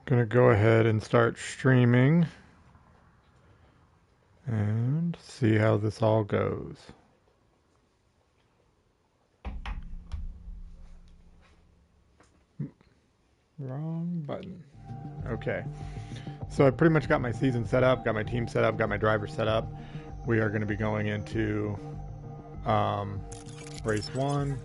Gonna go ahead and start streaming and see how this all goes. Wrong button. Okay. So I pretty much got my season set up, got my team set up, got my driver set up. We are going to be going into race one.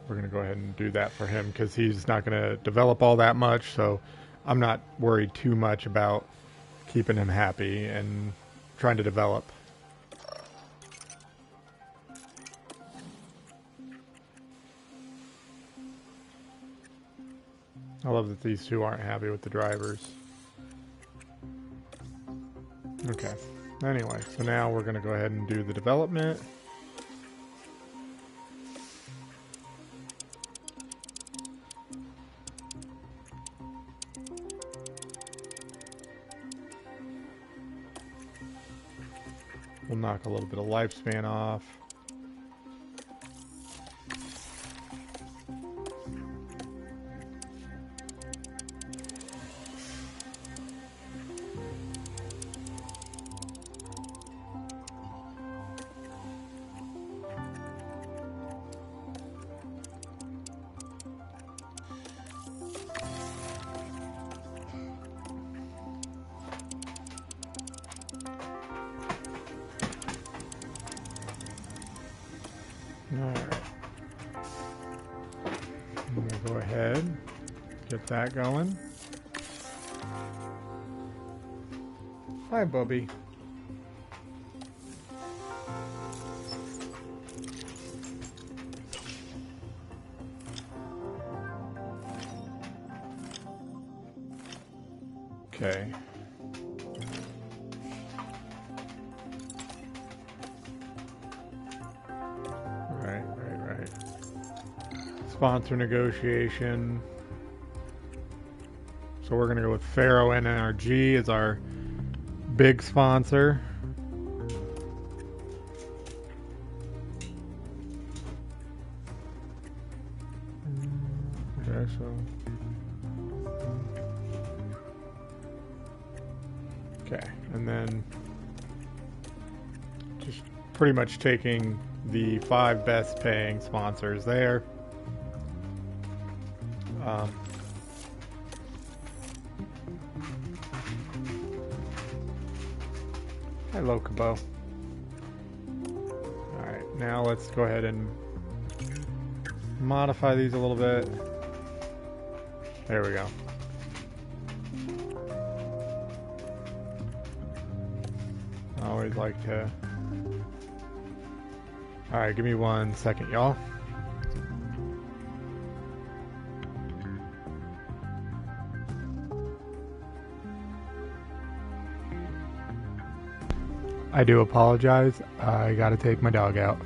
We're going to go ahead and do that for him because he's not going to develop all that much. So I'm not worried too much about keeping him happy and trying to develop. I love that these two aren't happy with the drivers. Okay. Anyway, so now we're going to go ahead and do the development. We'll knock a little bit of lifespan off. Alright. I'm going to go ahead, get that going. Hi, Bubby. Okay. Right. Sponsor negotiation. So we're going to go with Faro NRG as our big sponsor. Okay, so. Okay, and then just pretty much taking the 5 best paying sponsors there. Hello, Kabo. Alright, now let's go ahead and modify these a little bit. There we go. I always like to... Alright, give me 1 second, y'all. I do apologize. I gotta take my dog out.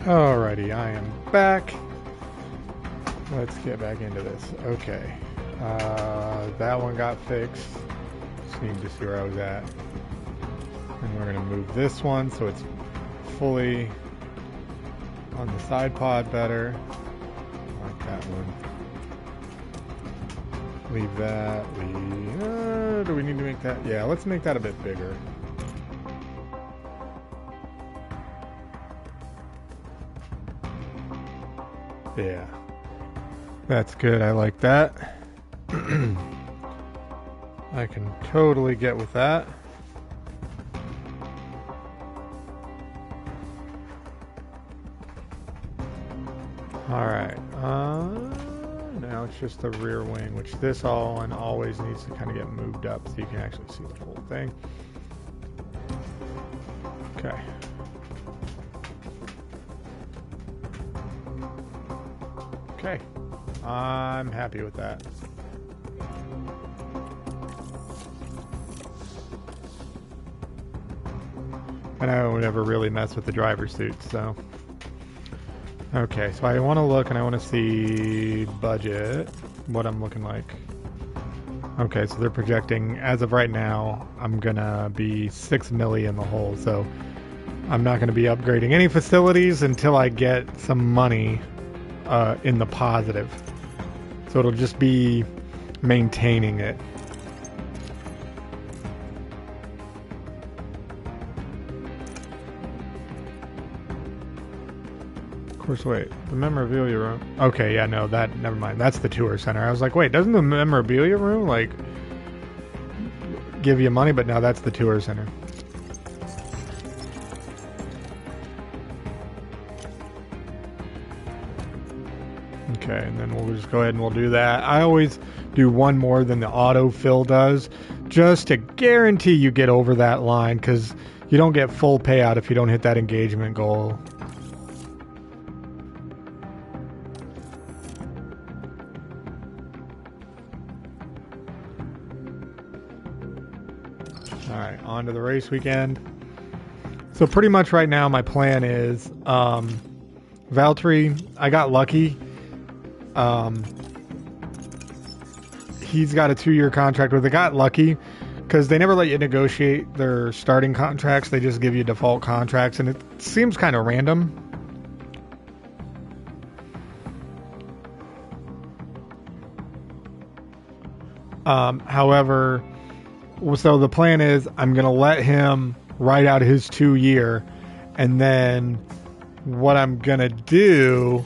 Alrighty, I am back. Let's get back into this. Okay. That one got fixed. Just need to see where I was at. And we're going to move this one so it's fully on the side pod better. I like that one. Leave that. Do we need to make that? Yeah, let's make that a bit bigger. Yeah. That's good. I like that. I can totally get with that. Alright. Now it's just the rear wing, which this all and always needs to kind of get moved up so you can actually see the whole thing. Okay. Okay. I'm happy with that. And I don't ever really mess with the driver suits, so. Okay, so I want to look and I want to see budget, what I'm looking like. Okay, so they're projecting, as of right now, I'm gonna be 6 million in the hole, so I'm not gonna be upgrading any facilities until I get some money in the positive. So it'll just be maintaining it. Of course, wait, the memorabilia room. Okay, yeah, no, never mind. That's the tour center. I was like, wait, doesn't the memorabilia room, like, give you money? But no, that's the tour center. Okay, and then we'll just go ahead and we'll do that. I always do one more than the autofill does, just to guarantee you get over that line, because you don't get full payout if you don't hit that engagement goal. Alright, on to the race weekend. So pretty much right now my plan is Valtteri, I got lucky. He's got a 2-year contract with. I got lucky because they never let you negotiate their starting contracts. They just give you default contracts, and it seems kind of random. However, so the plan is I'm going to let him ride out his 2-year, and then what I'm going to do,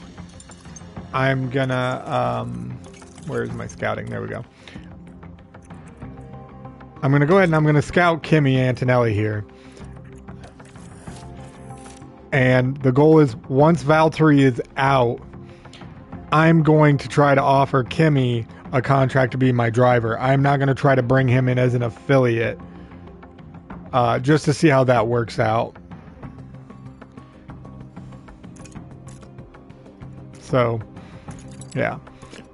I'm going to, where's my scouting? There we go. I'm going to go ahead and I'm going to scout Kimi Antonelli here. And the goal is, once Valtteri is out, I'm going to try to offer Kimi a contract to be my driver. I'm not going to try to bring him in as an affiliate, just to see how that works out. So, yeah.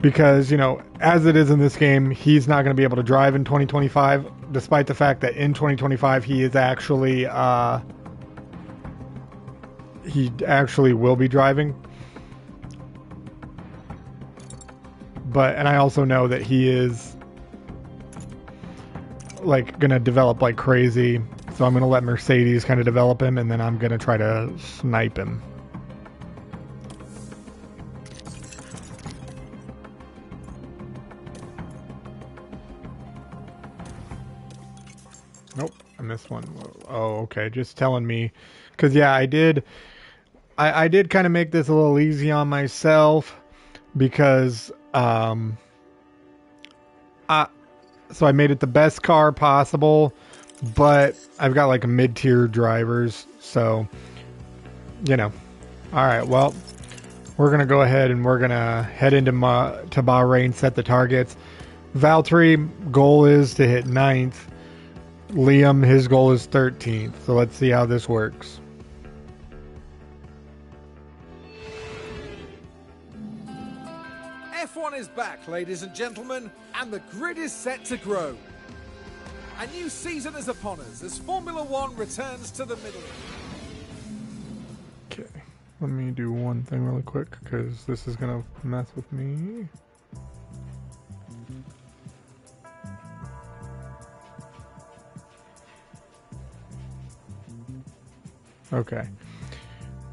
Because, you know, as it is in this game, he's not going to be able to drive in 2025, despite the fact that in 2025 he is actually, he actually will be driving. But, and I also know that he is, like, going to develop like crazy. So I'm going to let Mercedes kind of develop him, and then I'm going to try to snipe him. Nope, I missed one. Oh, okay, just telling me. Because, yeah, I did kind of make this a little easy on myself. Because, so I made it the best car possible. But I've got, like, mid-tier drivers. So, you know. Alright, well, we're going to go ahead and we're going to head into to Bahrain, set the targets. Valtteri, goal is to hit 9th. Liam, his goal is 13th. So let's see how this works. F1 is back, ladies and gentlemen, and the grid is set to grow. A new season is upon us as Formula One returns to the middle. Okay. Let me do one thing really quick because this is gonna mess with me. Okay.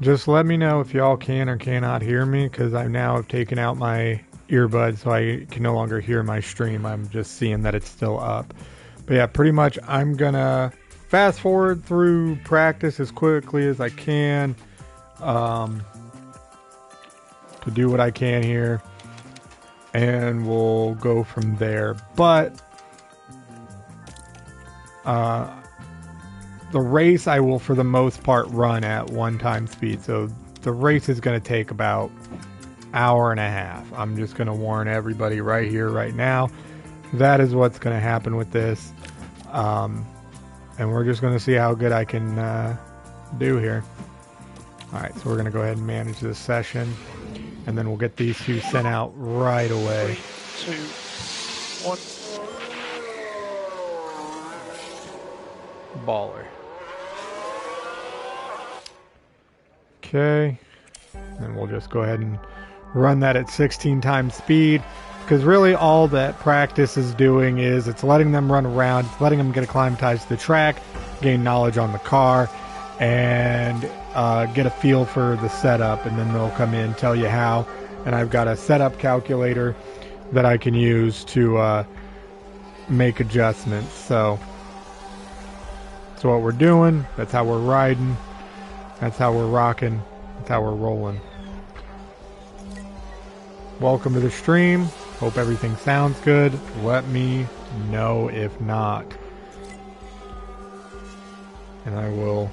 Just let me know if y'all can or cannot hear me because I now have taken out my earbuds so I can no longer hear my stream. I'm just seeing that it's still up. But yeah, pretty much I'm gonna fast forward through practice as quickly as I can to do what I can here, and we'll go from there. But the race I will for the most part run at 1 speed, so the race is going to take about hour and a half. I'm just going to warn everybody right here right now that is what's going to happen with this, and we're just going to see how good I can do here. Alright, so we're going to go ahead and manage this session, and then we'll get these two sent out right away. 3, 2, 1. Baller. Okay, and we'll just go ahead and run that at 16 times speed, because really all that practice is doing is it's letting them run around, it's letting them get acclimatized to the track, gain knowledge on the car, and get a feel for the setup, and then they'll come in, tell you how, and I've got a setup calculator that I can use to make adjustments. So that's what we're doing, that's how we're riding, that's how we're rocking, that's how we're rolling. Welcome to the stream. Hope everything sounds good. Let me know if not, and I will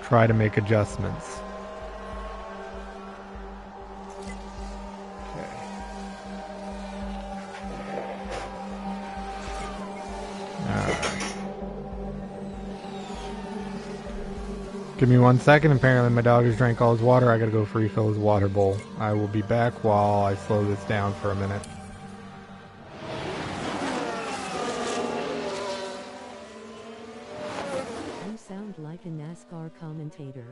try to make adjustments. Okay. Give me 1 second. Apparently my dog has drank all his water. I gotta go refill his water bowl. I will be back while I slow this down for a minute. You sound like a NASCAR commentator.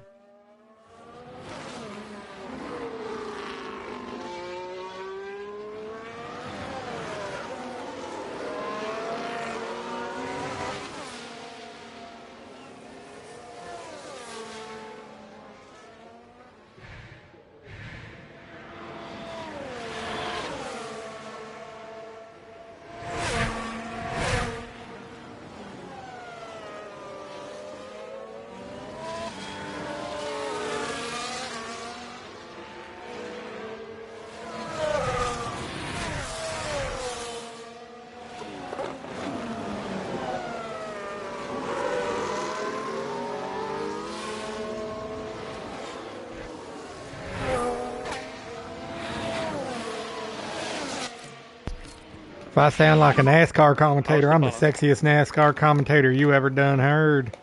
If I sound like a NASCAR commentator, I'm the sexiest NASCAR commentator you ever done heard.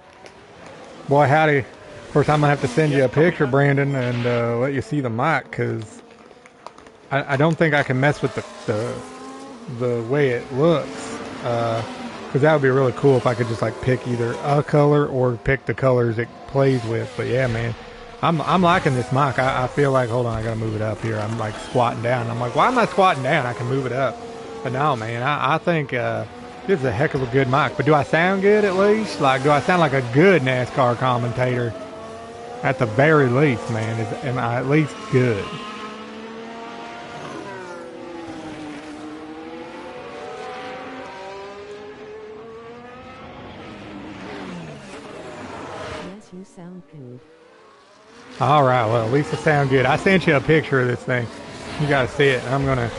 Boy, howdy. Of course, I'm going to have to send you a picture, Brandon, and let you see the mic, because I don't think I can mess with the way it looks. Because that would be really cool if I could just like pick either a color or pick the colors it plays with. But yeah, man, I'm liking this mic. I feel like, hold on, I got to move it up here. I'm like squatting down. I'm like, why am I squatting down? I can move it up. But no, man, I think this is a heck of a good mic. But do I sound good at least? Like, do I sound like a good NASCAR commentator? At the very least, man. Am I at least good? Yes, you sound good. All right, well, at least it sound good. I sent you a picture of this thing. You got to see it. I'm going to...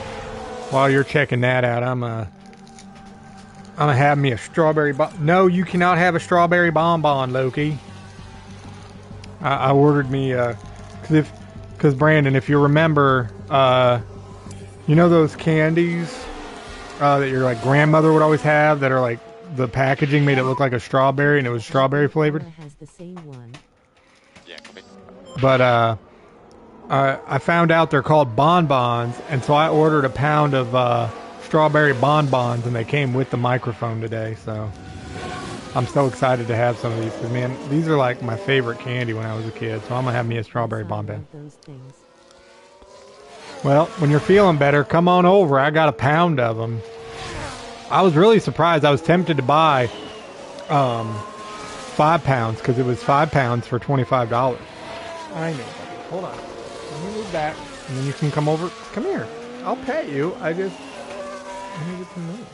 While you're checking that out, I'm gonna have me a strawberry No, you cannot have a strawberry bonbon, Loki. I ordered me because Brandon, if you remember, you know those candies that your like grandmother would always have that are like the packaging made it look like a strawberry and it was strawberry flavored. Has the same one. Yeah, come in. But I found out they're called bonbons, and so I ordered a pound of strawberry bonbons, and they came with the microphone today. So I'm so excited to have some of these because, man, these are like my favorite candy when I was a kid. So I'm going to have me a strawberry I bomb pen. love those things. Well, when you're feeling better, come on over. I got a pound of them. I was really surprised. I was tempted to buy 5 pounds because it was 5 pounds for $25. I know, buddy. Hold on. Let me move back. And then you can come over. Come here. I'll pet you. I need to move.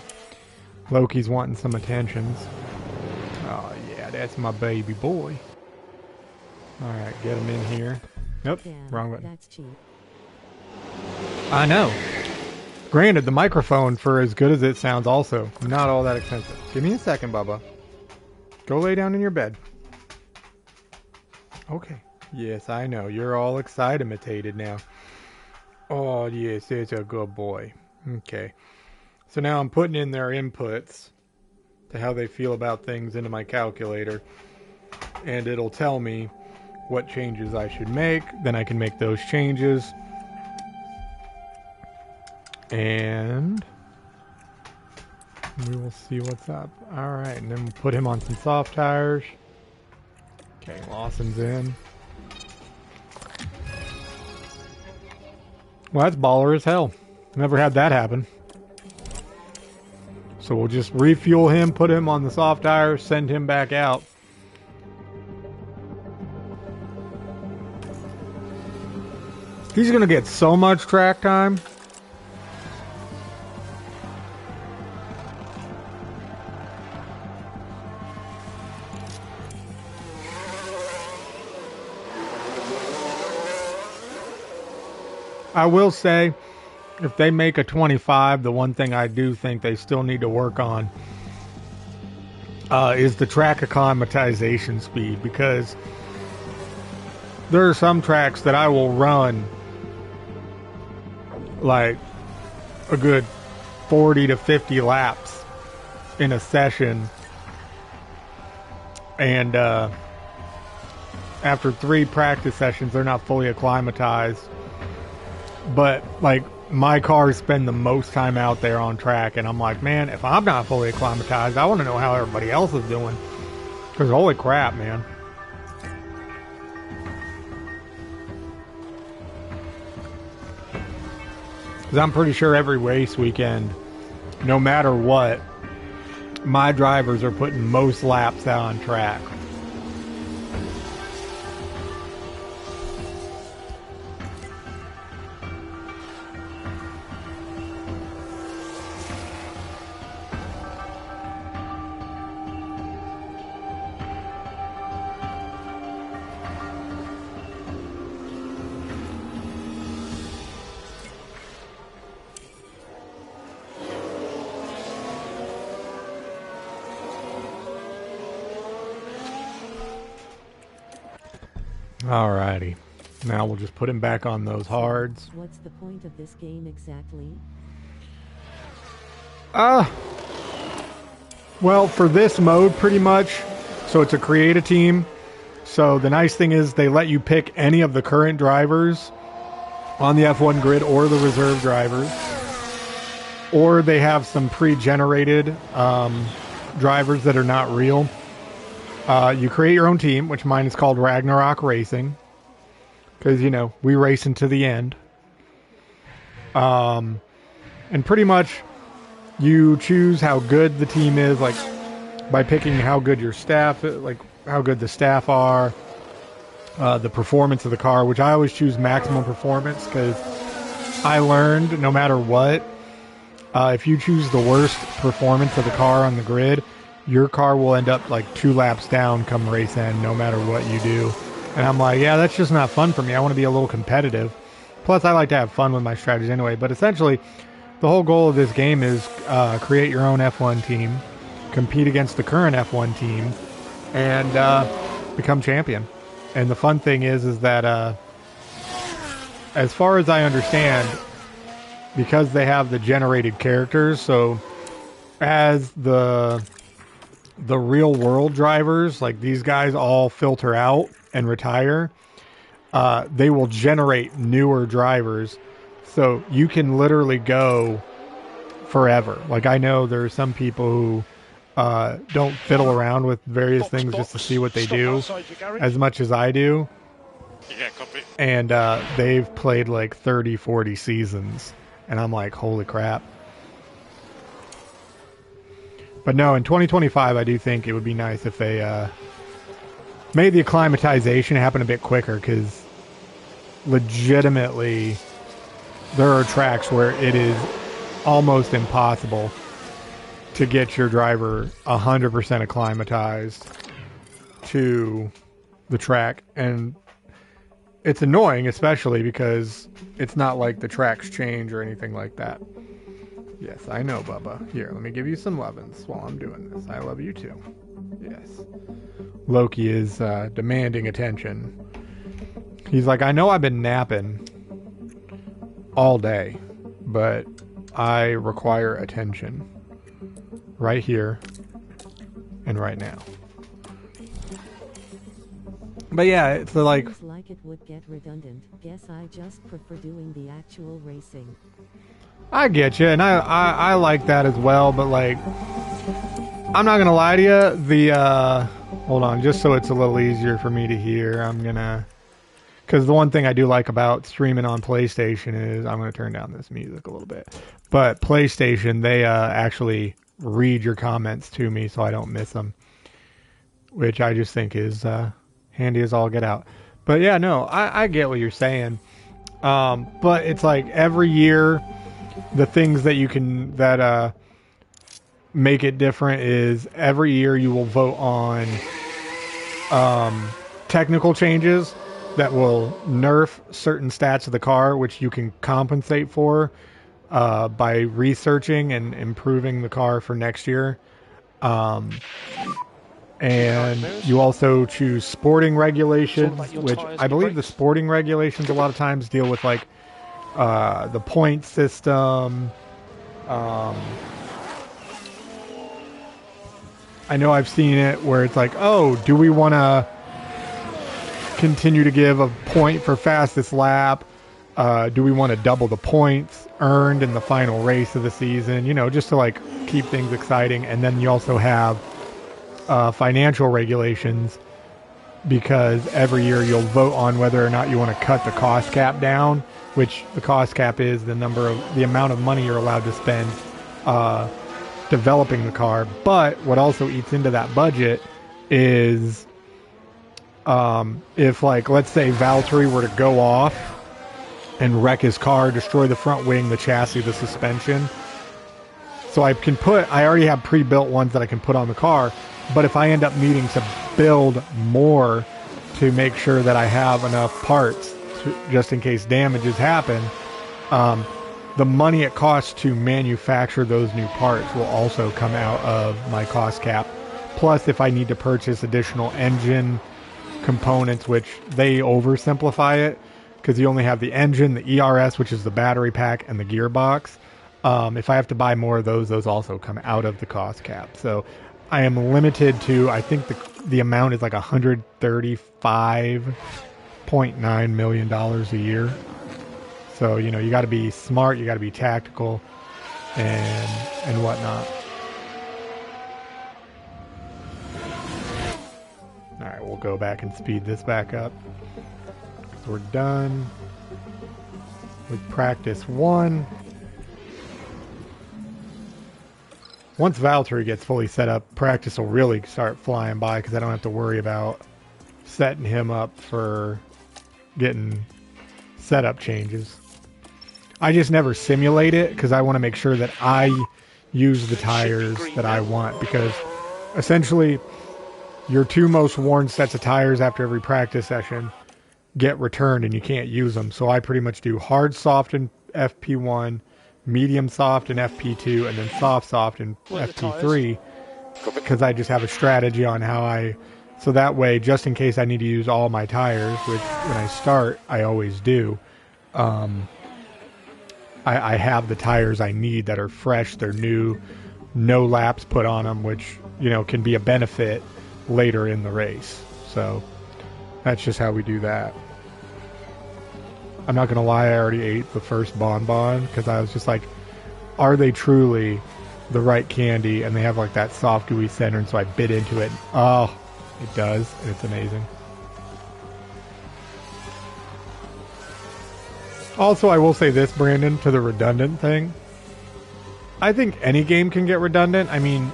Loki's wanting some attentions. Oh, yeah. That's my baby boy. All right. Get him in here. Nope. Damn, Wrong button. that's cheap. I know. Granted, the microphone, for as good as it sounds, also not all that expensive. Give me a second, Bubba. Go lay down in your bed. Okay. Yes, I know. You're all excited now. Oh, yes, it's a good boy. Okay. So now I'm putting in their inputs to how they feel about things into my calculator. And it'll tell me what changes I should make. Then I can make those changes. And we will see what's up. Alright, and then we'll put him on some soft tires. Okay, Lawson's in. Well, that's baller as hell. Never had that happen. So we'll just refuel him, put him on the soft tires, send him back out. He's going to get so much track time. I will say, if they make a 25, the one thing I do think they still need to work on is the track acclimatization speed, because there are some tracks that I will run like a good 40 to 50 laps in a session, and after 3 practice sessions they're not fully acclimatized. But like, my cars spend the most time out there on track, and I'm like, man, if I'm not fully acclimatized, I want to know how everybody else is doing, because holy crap, man. Because I'm pretty sure every race weekend, no matter what, my drivers are putting most laps out on track. Alrighty. Now we'll just put him back on those hards. What's the point of this game exactly? Well, for this mode, pretty much, so it's a create a team. So the nice thing is they let you pick any of the current drivers on the F1 grid or the reserve drivers. Or they have some pre-generated drivers that are not real. You create your own team, which mine is called Ragnarok Racing. Because, you know, we race into the end. And pretty much you choose how good the team is, like by picking how good your staff, like how good the staff are, the performance of the car, which I always choose maximum performance, because I learned no matter what, if you choose the worst performance of the car on the grid, your car will end up like 2 laps down come race end, no matter what you do. And I'm like, yeah, that's just not fun for me. I want to be a little competitive. Plus, I like to have fun with my strategies anyway. But essentially, the whole goal of this game is create your own F1 team, compete against the current F1 team, and become champion. And the fun thing is that as far as I understand, because they have the generated characters, so as the real world drivers, like these guys all filter out and retire, they will generate newer drivers, so you can literally go forever. Like, I know there are some people who don't fiddle around with various things just to see what they do as much as I do. Yeah, copy. And they've played like 30, 40 seasons. And I'm like, holy crap. But no, in 2025, I do think it would be nice if they made the acclimatization happen a bit quicker, because legitimately there are tracks where it is almost impossible to get your driver 100% acclimatized to the track. And it's annoying, especially because it's not like the tracks change or anything like that. Yes, I know, Bubba. Here, let me give you some lovin's while I'm doing this. I love you too. Yes. Loki is demanding attention. He's like, I know I've been napping all day, but I require attention right here and right now. But yeah, it's like... Seems like it would get redundant. Guess I just prefer doing the actual racing. I get you, and I like that as well, but like, I'm not gonna lie to you, the, hold on, just so it's a little easier for me to hear, I'm gonna, because the one thing I do like about streaming on PlayStation is, I'm gonna turn down this music a little bit, but PlayStation, they actually read your comments to me so I don't miss them, which I just think is handy as all get out. But yeah, no, I get what you're saying, but it's like every year, the things that you can that make it different is every year you will vote on technical changes that will nerf certain stats of the car, which you can compensate for by researching and improving the car for next year. And you also choose sporting regulations, which I believe the sporting regulations a lot of times deal with like the point system. I know I've seen it where it's like, oh, do we want to continue to give a point for fastest lap? Do we want to double the points earned in the final race of the season? You know, just to like keep things exciting. And then you also have financial regulations, because every year you'll vote on whether or not you want to cut the cost cap down, which the cost cap is the amount of money you're allowed to spend developing the car. But what also eats into that budget is if, like, let's say Valtteri were to go off and wreck his car, destroy the front wing, the chassis, the suspension. So I already have pre-built ones that I can put on the car, but if I end up needing to build more to make sure that I have enough parts just in case damages happen, the money it costs to manufacture those new parts will also come out of my cost cap. Plus, if I need to purchase additional engine components, which they oversimplify it, because you only have the engine, the ERS, which is the battery pack, and the gearbox. If I have to buy more of those also come out of the cost cap. So I am limited to, I think the amount is like $135.9 million a year. So, you know, you got to be smart, you got to be tactical, and whatnot. All right, we'll go back and speed this back up. So we're done with practice 1. Once Valtteri gets fully set up, practice will really start flying by, because I don't have to worry about setting him up for getting setup changes. I just never simulate it, because I want to make sure that I use the tires that I want, because essentially your 2 most worn sets of tires after every practice session get returned and you can't use them. So I pretty much do hard soft in FP1, medium soft in FP2, and then soft in FP3, because I just have a strategy on how so that way, just in case I need to use all my tires, which when I start I always do, I have the tires I need that are fresh, they're new, no laps put on them, which, you know, can be a benefit later in the race. So that's just how we do that. I'm not going to lie, I already ate the first bonbon, because I was just like, are they truly the right candy, and they have like that soft gooey center, and so I bit into it. Oh, it does, and it's amazing. Also, I will say this, Brandon, to the redundant thing. I think any game can get redundant. I mean,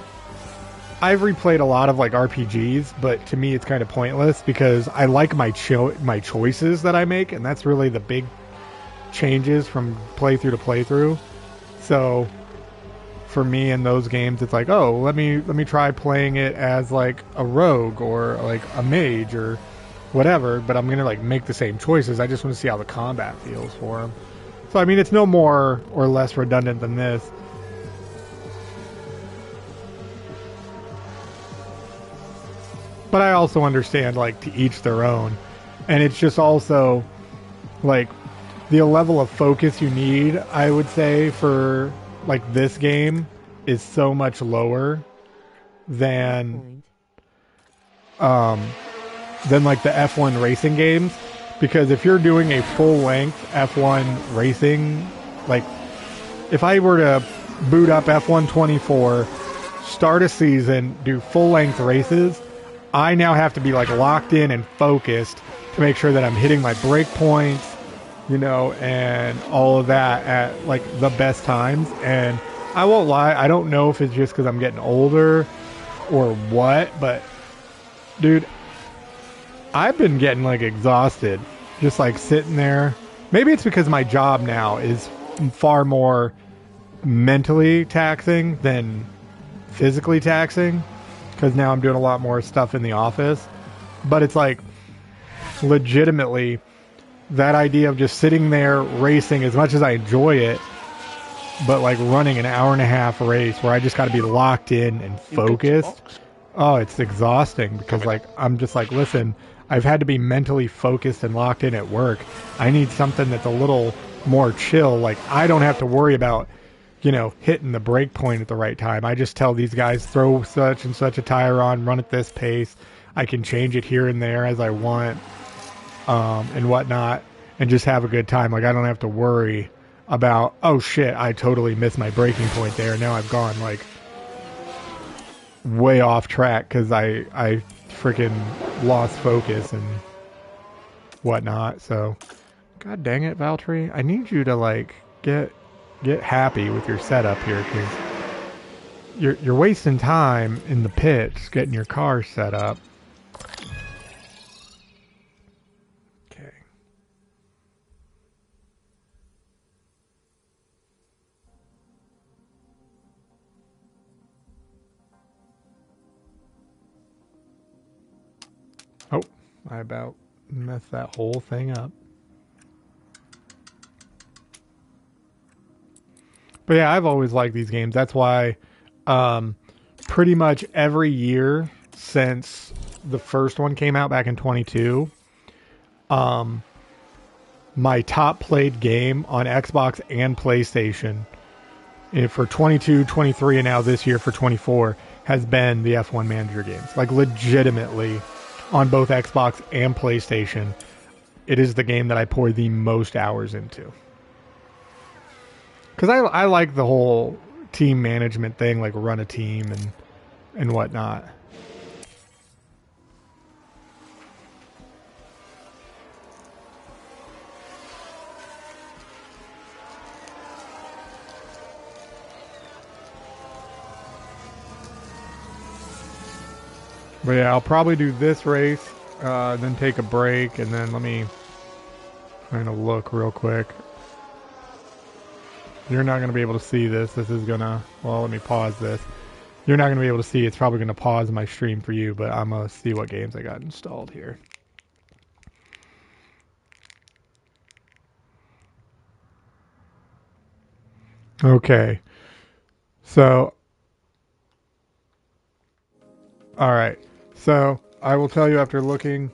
I've replayed a lot of like RPGs, but to me it's kind of pointless because I like my choices that I make, and that's really the big changes from playthrough to playthrough. So for me in those games, it's like, oh, let me try playing it as like a rogue or like a mage or whatever, but I'm gonna like make the same choices. I just want to see how the combat feels for them. So I mean, it's no more or less redundant than this. But I also understand like to each their own, and it's just also like the level of focus you need, I would say, for like this game is so much lower than like the F1 racing games, because if you're doing a full length F1 racing, like if I were to boot up F1 24, start a season, do full length races, I now have to be like locked in and focused to make sure that I'm hitting my brake points, you know, and all of that at like the best times. And I won't lie, I don't know if it's just because I'm getting older or what, but dude, I've been getting like exhausted just like sitting there. Maybe it's because my job now is far more mentally taxing than physically taxing, because now I'm doing a lot more stuff in the office. But it's like legitimately that idea of just sitting there racing, as much as I enjoy it, but like running an hour and a half race where I just got to be locked in and focused. Oh, it's exhausting because like I'm just like, listen, I've had to be mentally focused and locked in at work. I need something that's a little more chill. Like I don't have to worry about, you know, hitting the brake point at the right time. I just tell these guys, throw such and such a tire on, run at this pace. I can change it here and there as I want, and whatnot, and just have a good time. Like I don't have to worry about, oh shit, I totally missed my braking point there. Now I've gone like way off track because I freaking lost focus and whatnot. So, god dang it, Valtteri, I need you to like get happy with your setup here, because you're wasting time in the pits getting your car set up. Okay. Oh, I about messed that whole thing up. But yeah, I've always liked these games. That's why pretty much every year since the first one came out back in 22, my top played game on Xbox and PlayStation for 22, 23, and now this year for 24 has been the F1 Manager games. Like legitimately on both Xbox and PlayStation, it is the game that I pour the most hours into. Because I like the whole team management thing, like run a team and whatnot. But yeah, I'll probably do this race, then take a break, and then let me kind of look real quick. You're not going to be able to see this. This is going to, well, let me pause this. You're not going to be able to see. It's probably going to pause my stream for you, but I'm going to see what games I got installed here. Okay. So, all right. So, I will tell you after looking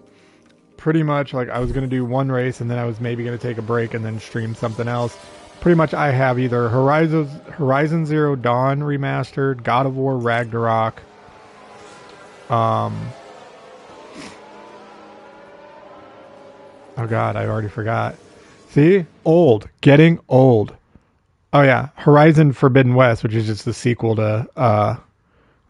pretty much like I was going to do one race and then I was maybe going to take a break and then stream something else. Pretty much I have either Horizon Zero Dawn Remastered, God of War Ragnarok, oh god, I already forgot. See? Old. Getting old. Oh yeah, Horizon Forbidden West, which is just the sequel to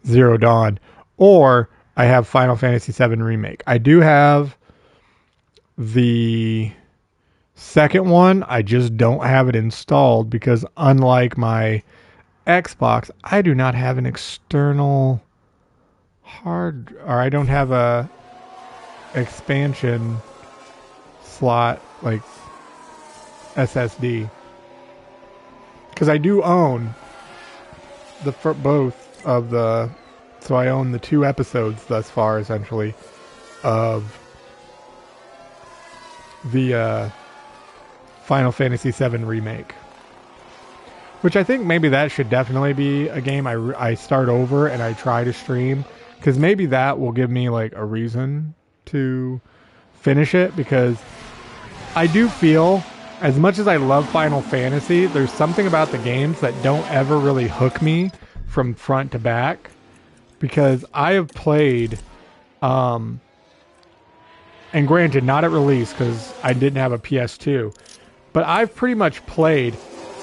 Zero Dawn, or I have Final Fantasy VII Remake. I do have the second one. I just don't have it installed because unlike my Xbox, I do not have an external or I don't have a expansion slot like SSD. Because I do own both of the, so I own the 2 episodes thus far, essentially, of the Final Fantasy VII Remake. Which I think maybe that should definitely be a game I start over and I try to stream. Because maybe that will give me like a reason to finish it. Because I do feel, as much as I love Final Fantasy, there's something about the games that don't ever really hook me from front to back. Because I have played, and granted, not at release because I didn't have a PS2, but I've pretty much played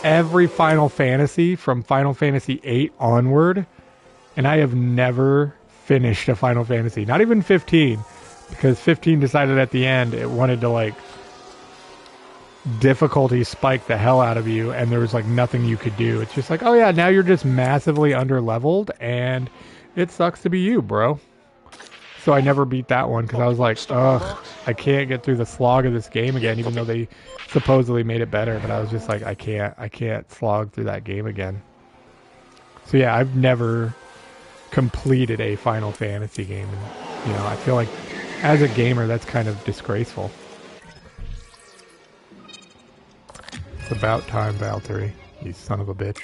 every Final Fantasy from Final Fantasy VIII onward, and I have never finished a Final Fantasy. Not even 15, because 15 decided at the end it wanted to like difficulty spike the hell out of you, and there was like nothing you could do. It's just like, oh yeah, now you're just massively under leveled, and it sucks to be you, bro. So I never beat that one because I was like, ugh, I can't get through the slog of this game again, even though they supposedly made it better. But I was just like, I can't slog through that game again. So yeah, I've never completed a Final Fantasy game, and you know, I feel like as a gamer, that's kind of disgraceful. It's about time, Valtteri, you son of a bitch.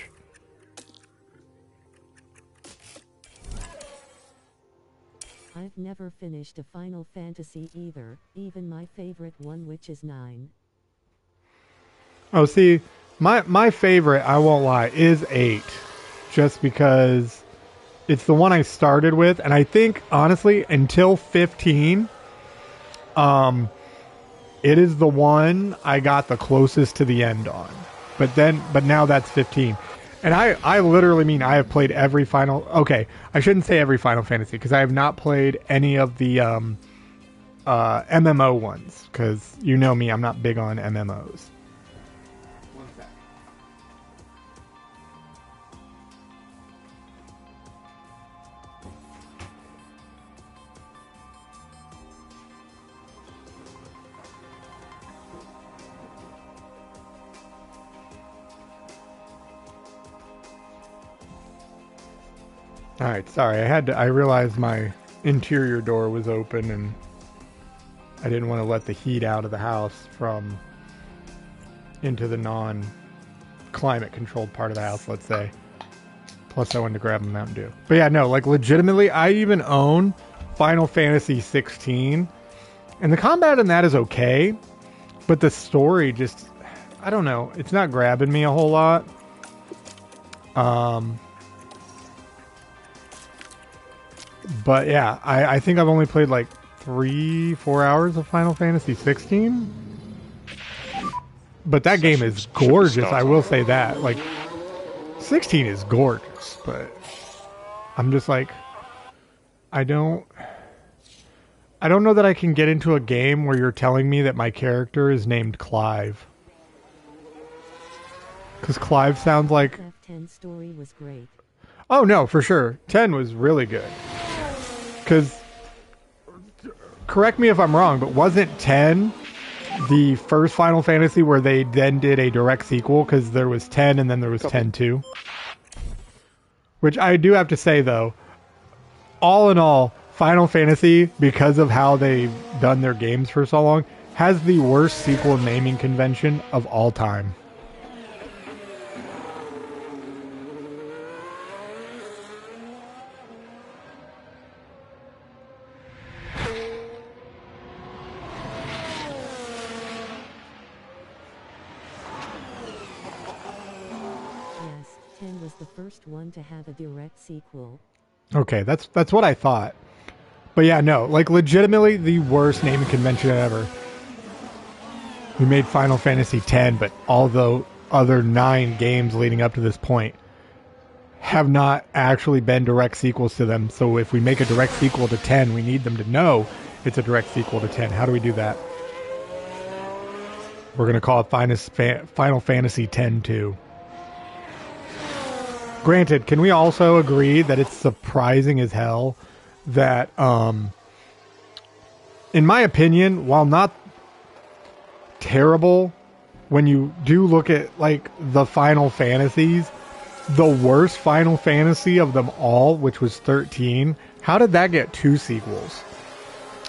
I've never finished a Final Fantasy either, even my favorite one, which is 9. Oh, see, my favorite, I won't lie, is 8. Just because it's the one I started with, and I think, honestly, until 15, it is the one I got the closest to the end on. But now that's 15. And I literally mean I have played every Final... Okay, I shouldn't say every Final Fantasy, because I have not played any of the MMO ones, because you know me, I'm not big on MMOs. All right, sorry. I realized my interior door was open and I didn't want to let the heat out of the house from into the non-climate controlled part of the house, let's say. Plus I wanted to grab a Mountain Dew. But yeah, no, like legitimately, I even own Final Fantasy 16 and the combat in that is okay, but the story just, I don't know, it's not grabbing me a whole lot. But yeah, I think I've only played like 3-4 hours of Final Fantasy 16. But that game is gorgeous, I will say that. Like, 16 is gorgeous, but I'm just like, I don't know that I can get into a game where you're telling me that my character is named Clive. Because Clive sounds like... FF10 story was great. Oh no, for sure. 10 was really good. Because, correct me if I'm wrong, but wasn't 10 the first Final Fantasy where they then did a direct sequel? Because there was 10 and then there was 10-2. Which I do have to say, though, all in all, Final Fantasy, because of how they've done their games for so long, has the worst sequel naming convention of all time. The first one to have a direct sequel. Okay, that's what I thought. But yeah, no, like legitimately the worst naming convention ever. We made Final Fantasy X, but although other 9 games leading up to this point have not actually been direct sequels to them. So if we make a direct sequel to 10, we need them to know it's a direct sequel to 10. How do we do that? We're going to call it Final Fantasy X-2. Granted, can we also agree that it's surprising as hell that, in my opinion, while not terrible, when you do look at like the Final Fantasies, the worst Final Fantasy of them all, which was 13, how did that get 2 sequels?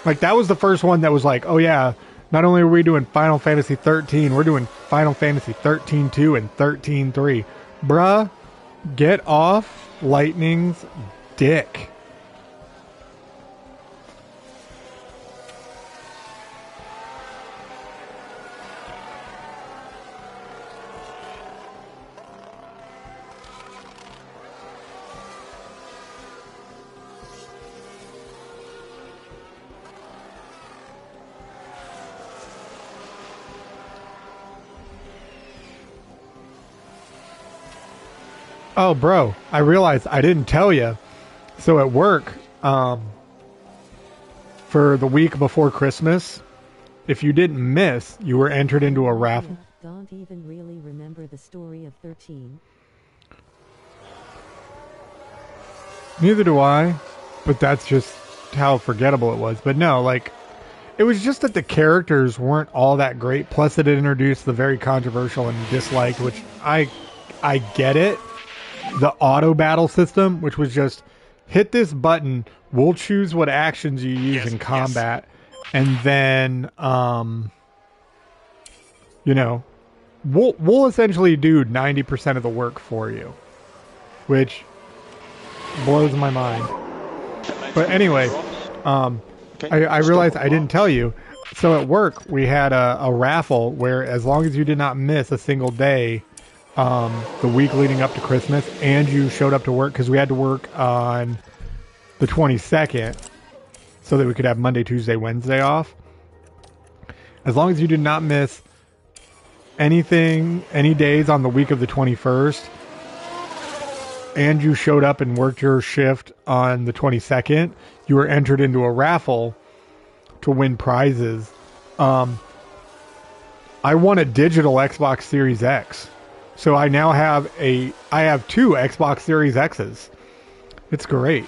Like, that was the first one that was like, oh yeah, not only are we doing Final Fantasy 13, we're doing Final Fantasy 13-2 and 13-3. Bruh, get off Lightning's dick. Oh, bro, I realized I didn't tell you. So at work, for the week before Christmas, if you didn't miss, you were entered into a raffle. Don't even really remember the story of 13. Neither do I, but that's just how forgettable it was. But no, like, it was just that the characters weren't all that great. Plus, it introduced the very controversial and disliked, which I get it. The auto battle system, which was just hit this button, we'll choose what actions you use in combat, and then you know, we'll essentially do 90% of the work for you, which blows my mind. But anyway, I realized I didn't tell you. So at work we had a raffle where as long as you did not miss a single day the week leading up to Christmas, and you showed up to work, because we had to work on the 22nd so that we could have Monday, Tuesday, Wednesday off. As long as you did not miss any days on the week of the 21st, and you showed up and worked your shift on the 22nd, you were entered into a raffle to win prizes. I won a digital Xbox Series X. So I now have I have 2 Xbox Series X's. It's great.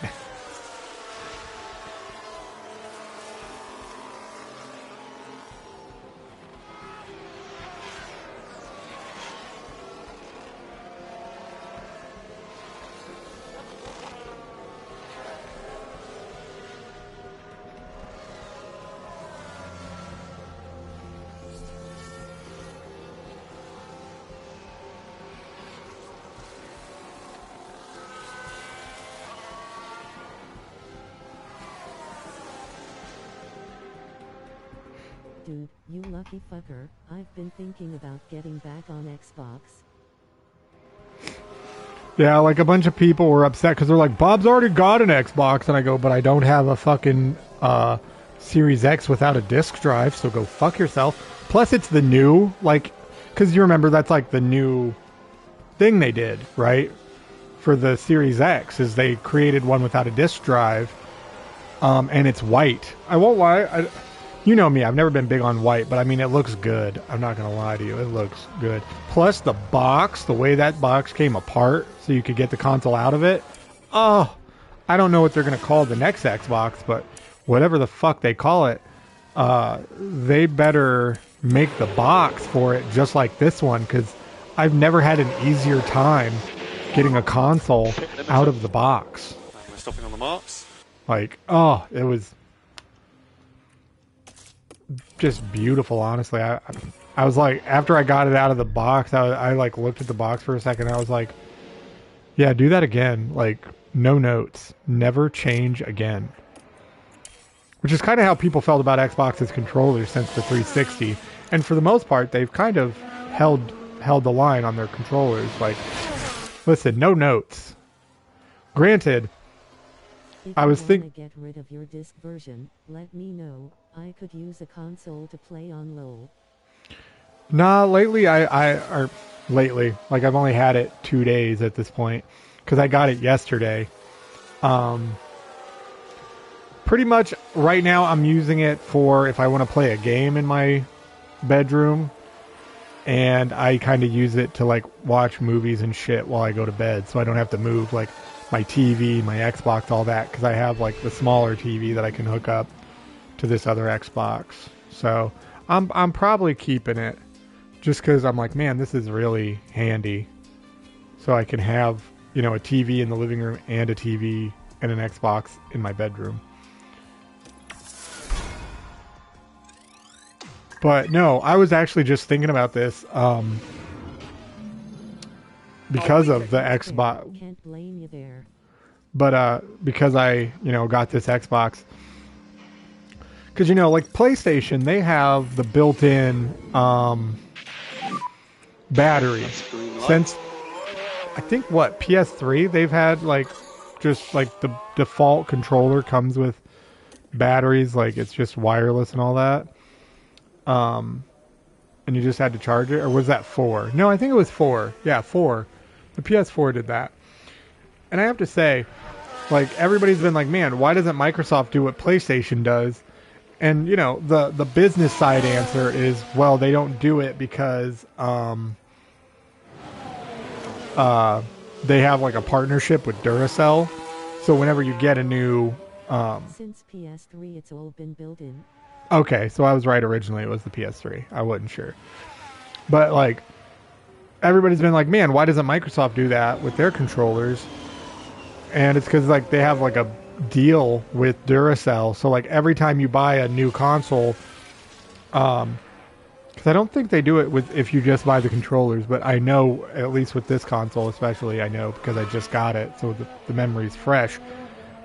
Dude, you lucky fucker, I've been thinking about getting back on Xbox. Yeah, like a bunch of people were upset because they're like, Bob's already got an Xbox. And I go, but I don't have a fucking Series X without a disc drive, so go fuck yourself. Plus, it's the new, like, because you remember that's like the new thing they did, right? For the Series X, is they created one without a disc drive, and it's white. I won't lie, you know me, I've never been big on white, but I mean, it looks good. I'm not going to lie to you. It looks good. Plus, the box, the way that box came apart so you could get the console out of it. Oh, I don't know what they're going to call the next Xbox, but whatever the fuck they call it, they better make the box for it just like this one, because I've never had an easier time getting a console out of the box. We're stopping on the marks. Like, oh, it was just beautiful, honestly. I was like, after I got it out of the box, I like looked at the box for a second. I was like, yeah, do that again. Like, no notes, never change again. Which is kind of how people felt about Xbox's controllers since the 360. And for the most part, they've kind of held the line on their controllers. Like, listen, no notes. Granted, If I was you think. wanna get rid of your disc version, let me know. I could use a console to play on LoL. Nah, lately or lately, like I've only had it 2 days at this point because I got it yesterday. Um, Pretty much right now I'm using it for if I want to play a game in my bedroom, and I kind of use it to like watch movies and shit while I go to bed, so I don't have to move like my TV, my Xbox, all that, because I have like the smaller TV that I can hook up to this other Xbox. So I'm probably keeping it just because I'm like, man, this is really handy. So I can have, you know, a TV in the living room and a TV and an Xbox in my bedroom. But no, I was actually just thinking about this because of the Xbox. Can't blame you there. But because I, you know, got this Xbox. Because, you know, like PlayStation, they have the built-in batteries. Since, I think, what, PS3, they've had, like, just, like, the default controller comes with batteries. Like, it's just wireless and all that. And you just had to charge it, or was that 4? No, I think it was 4. Yeah, 4. The PS4 did that. And I have to say, like, everybody's been like, man, why doesn't Microsoft do what PlayStation does? And, you know, the business side answer is, well, they don't do it because they have, like, a partnership with Duracell. So whenever you get a new... Since PS3, it's all been built in. Okay, so I was right originally. It was the PS3. I wasn't sure. But, like, everybody's been like, man, why doesn't Microsoft do that with their controllers? And it's because, like, they have, like, a deal with Duracell. So, like, every time you buy a new console, because I don't think they do it with if you just buy the controllers, but I know, at least with this console especially, I know because I just got it, so the memory's fresh.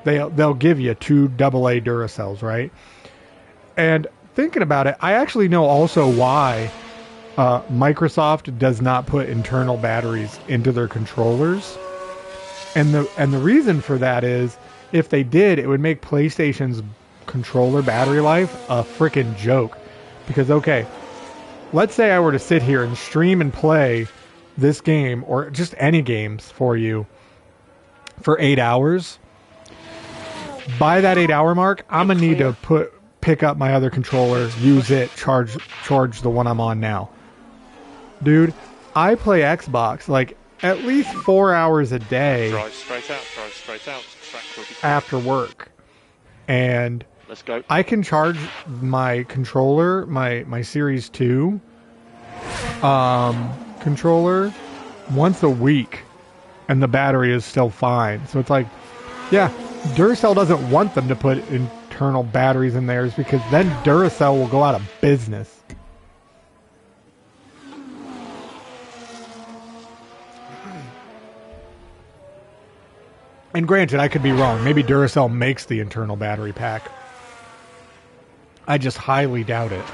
They'll give you 2 AA Duracells, right? And thinking about it, I actually know also why Microsoft does not put internal batteries into their controllers. And the reason for that is, if they did, it would make PlayStation's controller battery life a freaking joke. Because, okay, let's say I were to sit here and stream and play this game, or just any games for you, for 8 hours. By that 8-hour mark, I'm going to need to pick up my other controller, use it, charge the one I'm on now. Dude, I play Xbox like at least 4 hours a day. Drive straight out. Track will be after work. And let's go. I can charge my controller, my Series 2 controller once a week, and the battery is still fine. So it's like, yeah, Duracell doesn't want them to put internal batteries in theirs because then Duracell will go out of business. And granted, I could be wrong. Maybe Duracell makes the internal battery pack. I just highly doubt it.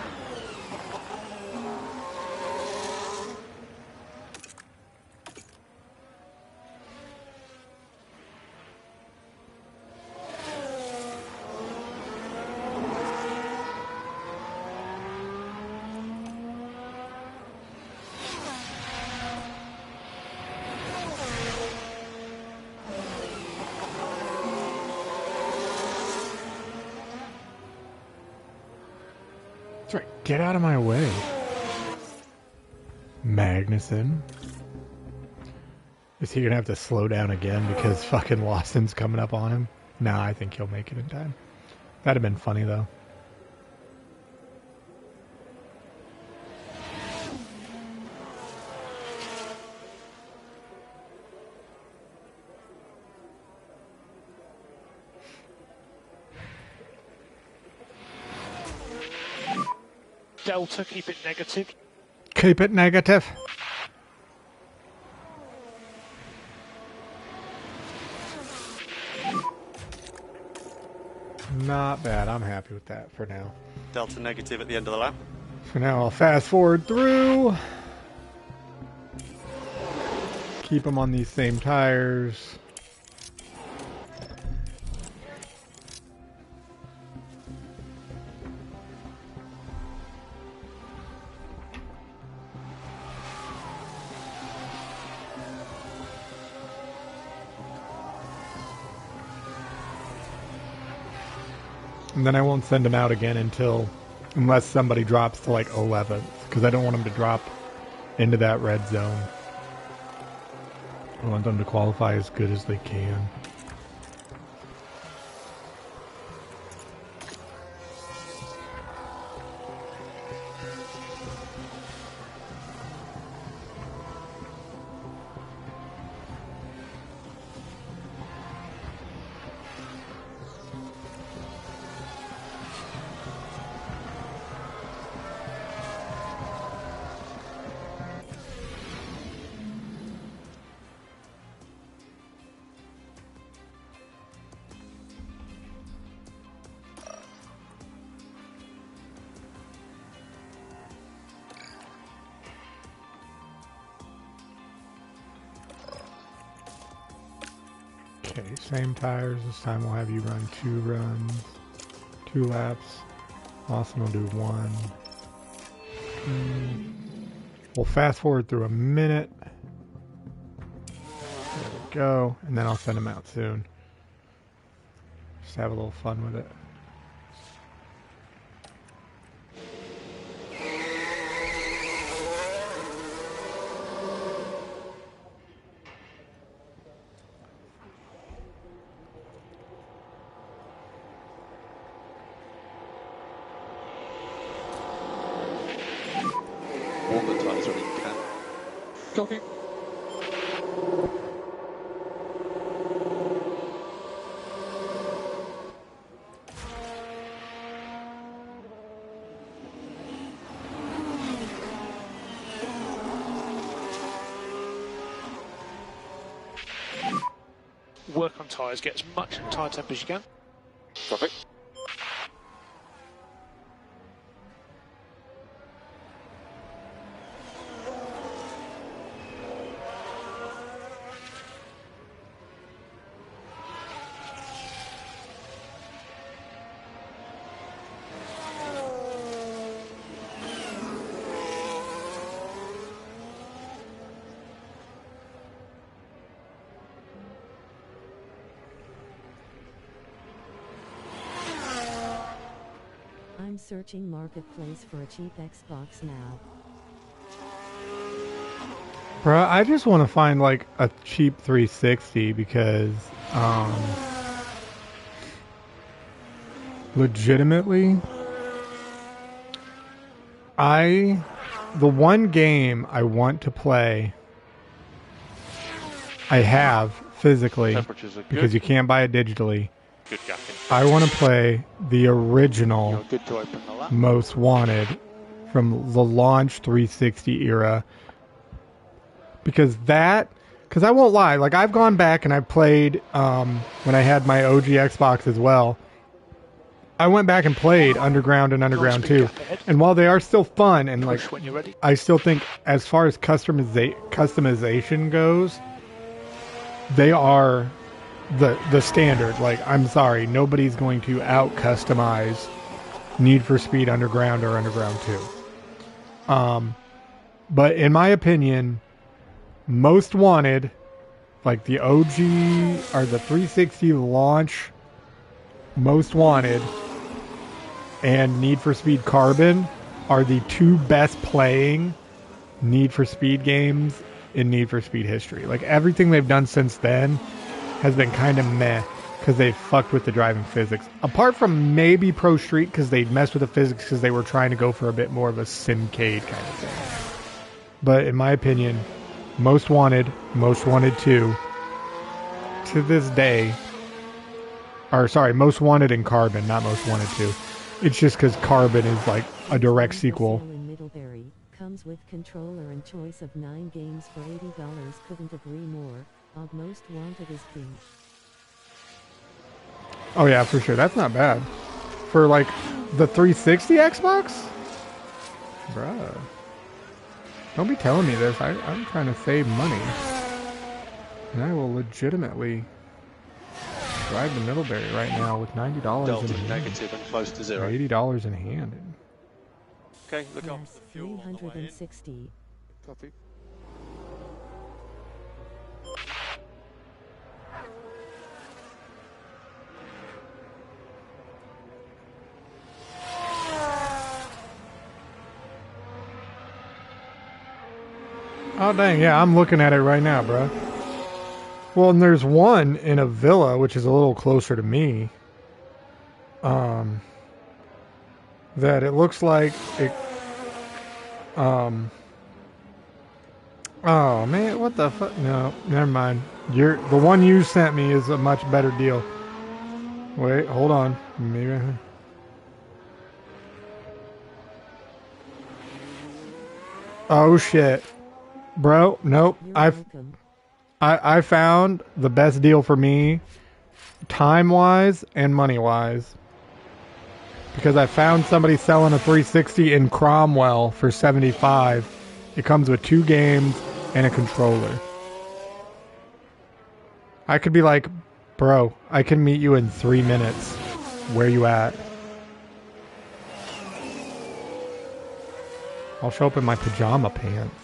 That's right. Get out of my way. Magnuson. Is he going to have to slow down again because fucking Lawson's coming up on him? Nah, I think he'll make it in time. That'd have been funny, though. Delta, keep it negative. Keep it negative. Not bad. I'm happy with that for now. Delta negative at the end of the lap. For now, I'll fast forward through. Keep them on these same tires. And then I won't send them out again unless somebody drops to like 11th, because I don't want them to drop into that red zone. I want them to qualify as good as they can. Okay, same tires. This time we'll have you run 2 laps. Austin will do 1. We'll fast forward through a minute. There we go. And then I'll send them out soon. Just have a little fun with it. Warm the tyres when you can. Copy. Work on tyres, get as much tyre temp as you can. Copy. I'm searching Marketplace for a cheap Xbox now. Bruh, I just want to find like a cheap 360 because legitimately the one game I want to play I have physically Temperatures are good. because you can't buy it digitally. Good gapping. I want to play the original You're good to open the lap. Most Wanted from the launch 360 era. Because I won't lie, like I've gone back and I've played when I had my OG Xbox as well. I went back and played Underground and Underground Nice big 2. gap ahead. And while they are still fun and like Push when you're ready. I still think as far as customization goes, they are the standard. Like, I'm sorry, nobody's going to out customize Need for Speed Underground or Underground 2. But in my opinion, Most Wanted, like the OG or the 360 launch Most Wanted and Need for Speed Carbon are the two best playing Need for Speed games in Need for Speed history. Like, everything they've done since then has been kind of meh because they fucked with the driving physics. Apart from maybe Pro Street because they messed with the physics because they were trying to go for a bit more of a simcade kind of thing. But in my opinion, Most Wanted 2, to this day, or sorry, Most Wanted and Carbon, not Most Wanted 2. It's just because Carbon is like a direct sequel. In Middlebury, comes with controller and choice of 9 games for $80. Couldn't agree more. Og Most Wanted is king. Oh yeah, for sure. That's not bad. For like the 360 Xbox? Bruh. Don't be telling me this. I'm trying to save money. And I will legitimately drive to Middlebury right now with $90 Delta in hand. negative and close to Or zero. $80 in hand. Okay, look up Yes, the fuel on the way in. 360. Copy. Oh, dang. Yeah, I'm looking at it right now, bro. Well, and there's one in a villa, which is a little closer to me. That it looks like it. Oh, man. What the fuck? No, never mind. The one you sent me is a much better deal. Wait, hold on. Maybe. Oh, shit. Bro, nope. You're welcome. I found the best deal for me, time-wise and money-wise. Because I found somebody selling a 360 in Cromwell for $75. It comes with 2 games and a controller. I could be like, bro, I can meet you in 3 minutes. Where you at? I'll show up in my pajama pants.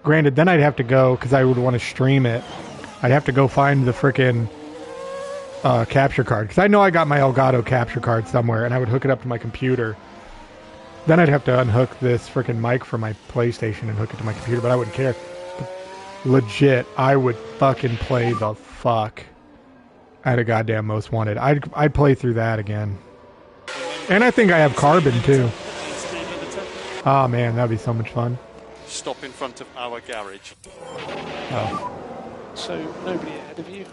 Granted, then I'd have to go, because I would want to stream it. I'd have to go find the frickin' capture card. Because I know I got my Elgato capture card somewhere, and I would hook it up to my computer. Then I'd have to unhook this frickin' mic from my PlayStation and hook it to my computer, but I wouldn't care. But legit, I would fucking play the fuck out of goddamn Most Wanted. I'd play through that again. And I think I have Carbon, too. Oh, man, that'd be so much fun. Stop in front of our garage. Oh. So nobody ahead of you.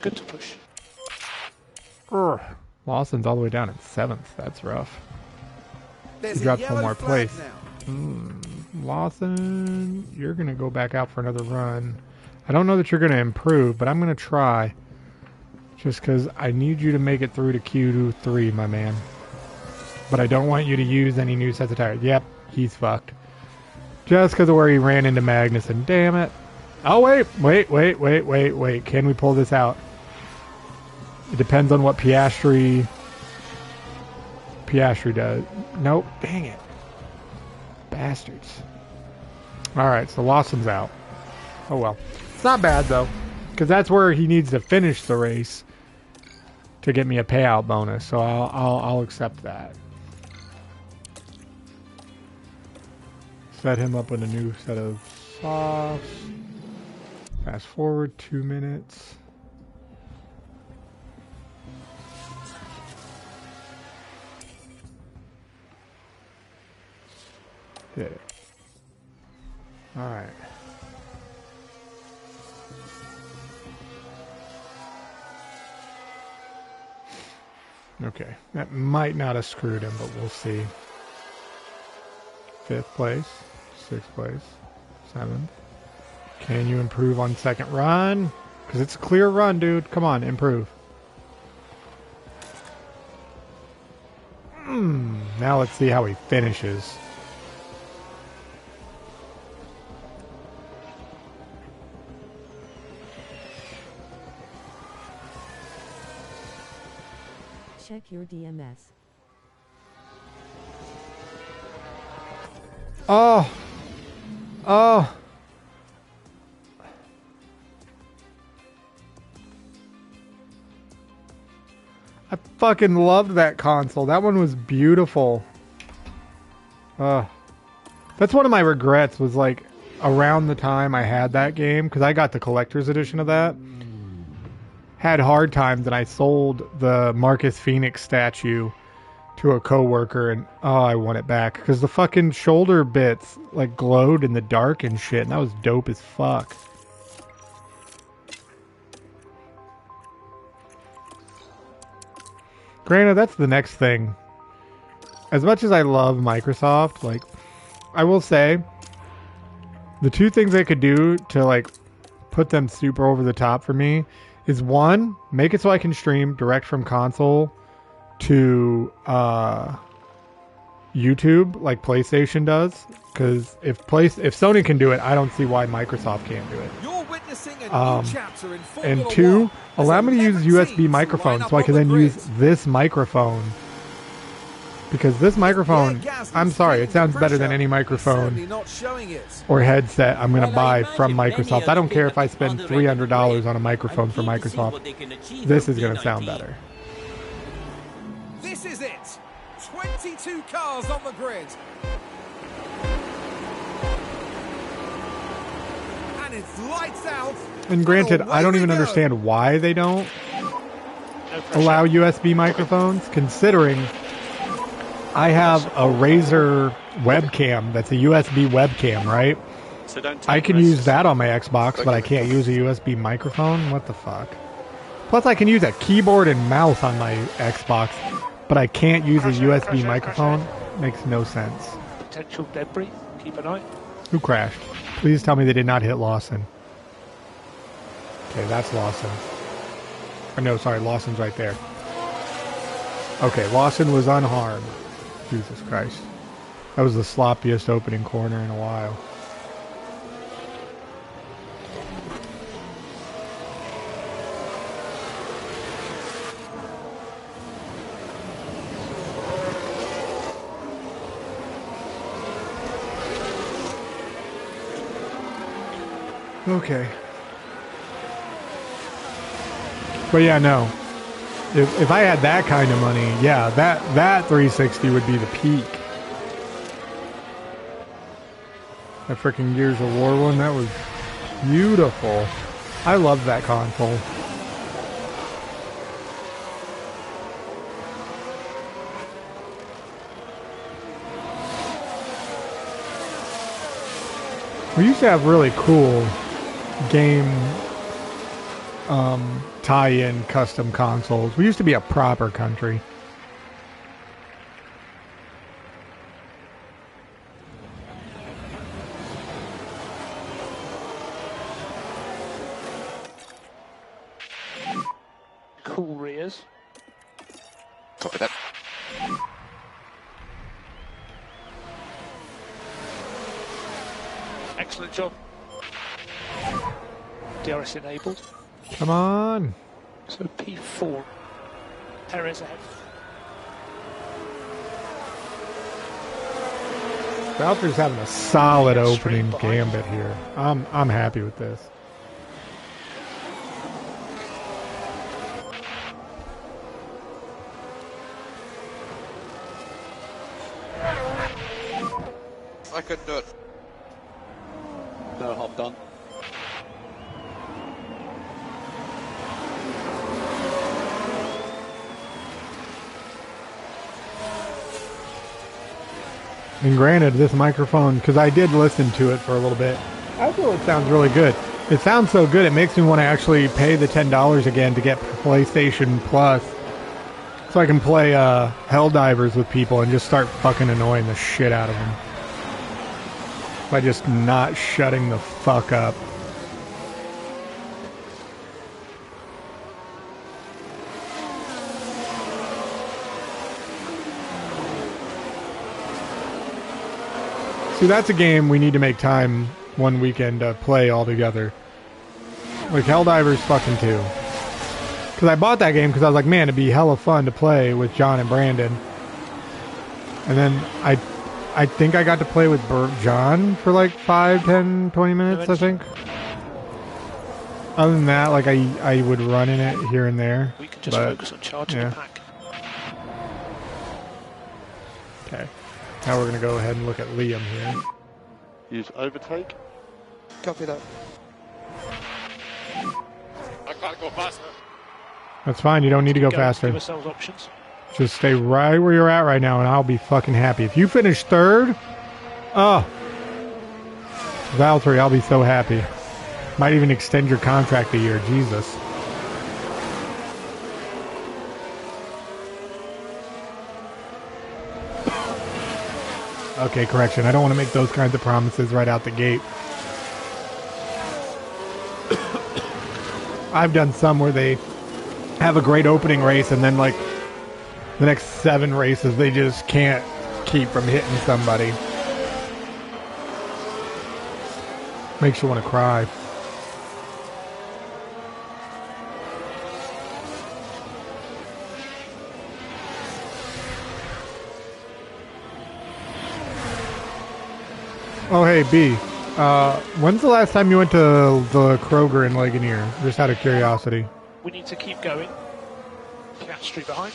Good to push. Lawson's all the way down at 7th. That's rough. There's He a dropped one yellow more flag place. now. Lawson, you're going to go back out for another run. I don't know that you're going to improve, but I'm going to try. Just because I need you to make it through to Q3, my man. But I don't want you to use any new sets of tires. Yep, he's fucked. Just because of where he ran into Magnussen. Damn it. Oh, wait. Can we pull this out? It depends on what Piastri does. Nope. Dang it. Bastards. Alright, so Lawson's out. Oh, well. It's not bad, though. Because that's where he needs to finish the race to get me a payout bonus. So I'll accept that. Set him up with a new set of softs. Fast forward 2 minutes. Did it. Alright. Okay. That might not have screwed him, but we'll see. 5th place. 6th place. 7th. Can you improve on second run? Because it's a clear run, dude. Come on, improve. Now let's see how he finishes. Check your DMS. Oh. Oh. I fucking loved that console. That one was beautiful. That's one of my regrets, was like around the time I had that game, because I got the collector's edition of that. Had hard times, and I sold the Marcus Phoenix statue to a coworker, and I want it back because the fucking shoulder bits like glowed in the dark and shit, and that was dope as fuck. Granted, that's the next thing. As much as I love Microsoft, like, I will say the 2 things they could do to like put them super over the top for me is, 1, make it so I can stream direct from console to YouTube like PlayStation does. Because if Sony can do it, I don't see why Microsoft can't do it. You're witnessing a new chapter in Formula And 2, 1. allow me to use There's 11 USB teams microphone line so I up can on then the use grid. this microphone. Because this microphone, Yeah, Gasly's I'm sorry, it feeling sounds the better than pressure. any He's microphone certainly not showing it. or headset I'm going to Well, buy I from imagine Microsoft. I don't care if I many spend other people on the $300 red on a microphone for I'm keen to see Microsoft. what they can achieve This from is going to sound P19. better. This is it. 22 cars on the grid. And it's lights out. And granted, away I don't we even go. understand why they don't No pressure. allow USB microphones, considering I have a Razer webcam that's a USB webcam, right? So don't take I can risks. use that on my Xbox, but I can't use a USB microphone? What the fuck? Plus, I can use a keyboard and mouse on my Xbox, but I can't use a Pressure, USB pressure, microphone? Makes no sense. Potential debris. Keep an eye. Who crashed? Please tell me they did not hit Lawson. Okay, that's Lawson. Or no, sorry, Lawson's right there. Okay, Lawson was unharmed. Jesus Christ. That was the sloppiest opening corner in a while. Okay. But yeah, no. If I had that kind of money, yeah, that 360 would be the peak. That freaking Gears of War one, that was beautiful. I love that console. We used to have really cool game tie-in custom consoles. We used to be a proper country. Cool rears. Copy that. Excellent job. DRS enabled. Come on. So P4. Perez ahead. Valtteri's having a solid Yeah, opening straight behind. gambit here. I'm happy with this. I couldn't do it. No, I'm done. And granted, this microphone, because I did listen to it for a little bit, I feel it sounds really good. It sounds so good, it makes me want to actually pay the $10 again to get PlayStation Plus so I can play Helldivers with people and just start fucking annoying the shit out of them. By just not shutting the fuck up. See, that's a game we need to make time one weekend to play all together. Like Helldivers fucking 2. Because I bought that game because I was like, man, it'd be hella fun to play with John and Brandon. And then I think I got to play with John for like 5, 10, 20 minutes, I think. Other than that, like I would run in it here and there. We can just but, focus on charging yeah. the pack. Okay. Now we're going to go ahead and look at Liam here. Use overtake. Copy that. I can't go faster. That's fine. You don't need to go Give faster. ourselves options. Just stay right where you're at right now, and I'll be fucking happy. If you finish third, oh, Valtteri, I'll be so happy. Might even extend your contract a year. Jesus. Okay, correction. I don't want to make those kinds of promises right out the gate. I've done some where they have a great opening race and then like the next 7 races they just can't keep from hitting somebody. Makes you want to cry. Oh, hey, B. When's the last time you went to the Kroger in Ligonier? Just out of curiosity. We need to keep going. Piastri behind.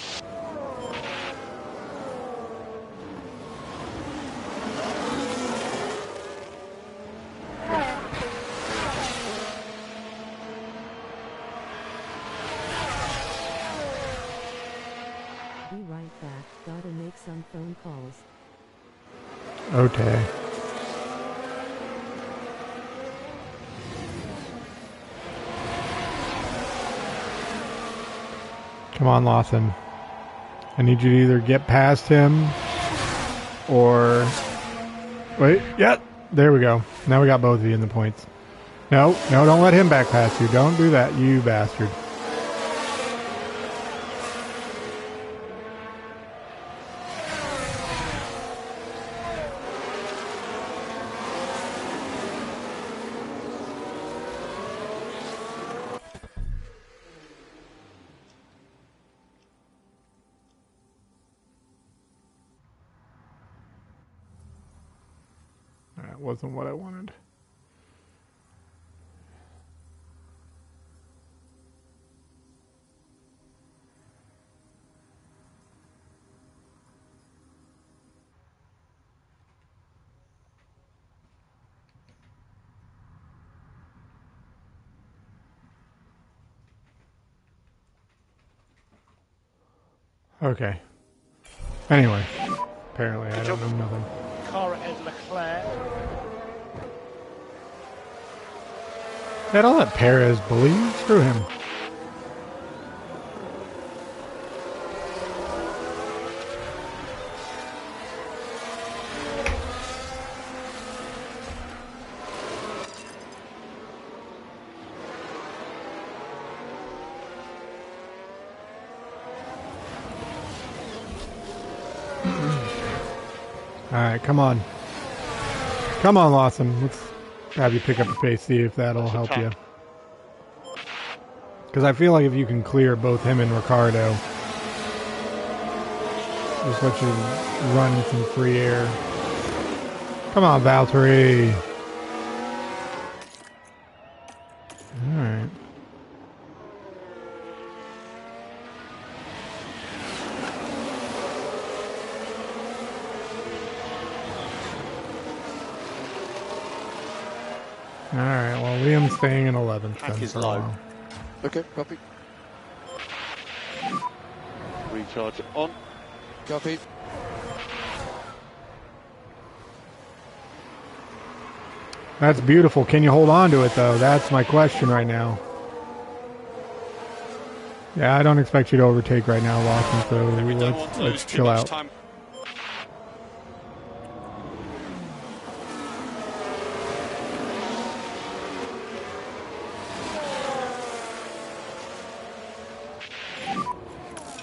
Be right back. Gotta make some phone calls. Okay. Come on, Lawson. I need you to either get past him or... Wait, yeah, there we go. Now we got both of you in the points. No, don't let him back past you. Don't do that, you bastard. That wasn't what I wanted. Okay. Anyway, apparently I don't know nothing. Car ahead, Leclerc. Had all that Perez bully? Screw him. Alright, come on. Come on, Lawson. Let's have you pick up the pace, see if that'll help you. Because I feel like if you can clear both him and Ricardo, just let you run in some free air. Come on, Valtteri. Alright. Alright, well, Liam's staying in 11th. Pack then is for a low. while. Okay, copy. Recharge on. Copy. That's beautiful. Can you hold on to it, though? That's my question right now. Yeah, I don't expect you to overtake right now, Lawson, so We don't want let's to lose too chill much out. time.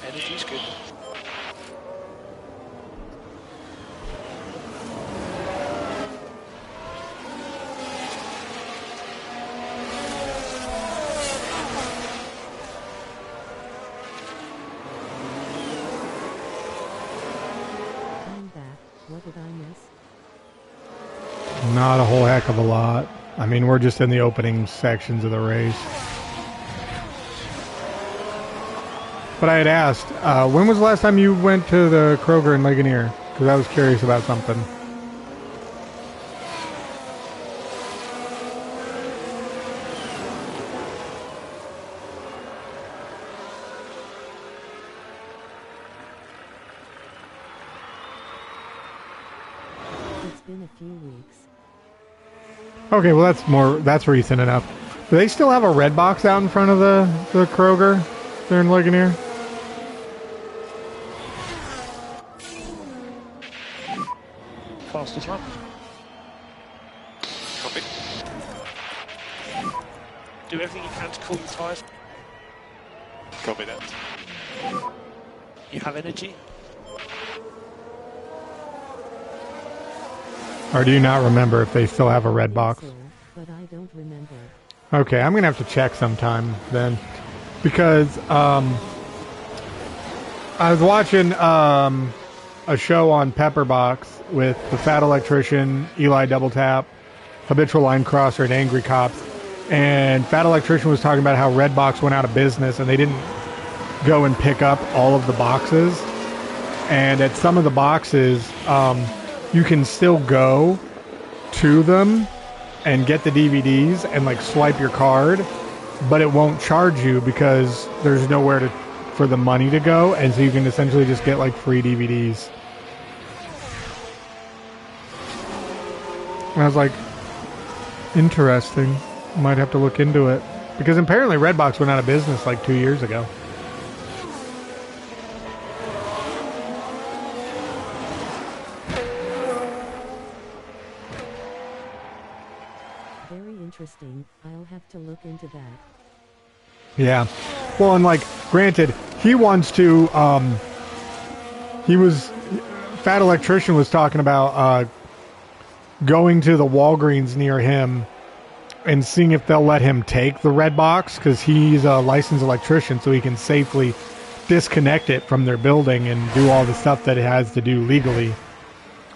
Energy's good. I'm back. What did I miss? Not a whole heck of a lot. I mean, we're just in the opening sections of the race. But I had asked, when was the last time you went to the Kroger in Ligonier? Because I was curious about something. It's been a few weeks. Okay, well that's recent enough. Do they still have a red box out in front of the Kroger there in Ligonier? Fastest lap. Copy. Do everything you can to cool your tyres. Copy that. You have energy. Or do you not remember if they still have a red Yes, box? sir, but I don't remember. Okay, I'm gonna have to check sometime then, because I was watching a show on Pepperbox with the Fat Electrician, Eli Double Tap, Habitual Line Crosser, and Angry Cops, and Fat Electrician was talking about how Redbox went out of business and they didn't go and pick up all of the boxes, and at some of the boxes you can still go to them and get the DVDs and like swipe your card, but it won't charge you because there's nowhere to for the money to go, and so you can essentially just get like free DVDs. And I was like, interesting. Might have to look into it. Because apparently Redbox went out of business like 2 years ago. Very interesting. I'll have to look into that. Yeah. Well, and like, granted, he wants to, Fat Electrician was talking about, going to the Walgreens near him and seeing if they'll let him take the red box, because he's a licensed electrician, so he can safely disconnect it from their building and do all the stuff that it has to do legally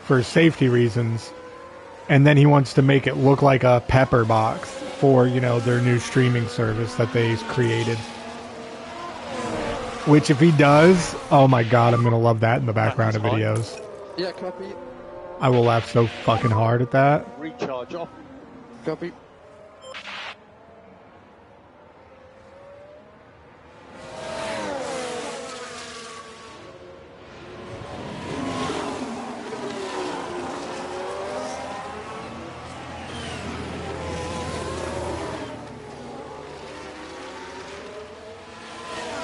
for safety reasons. And then he wants to make it look like a Pepper box for, you know, their new streaming service that they created. Which, if he does, oh my god, I'm going to love that in the background of videos. Yeah, copy. I will laugh so fucking hard at that. Recharge off. Copy.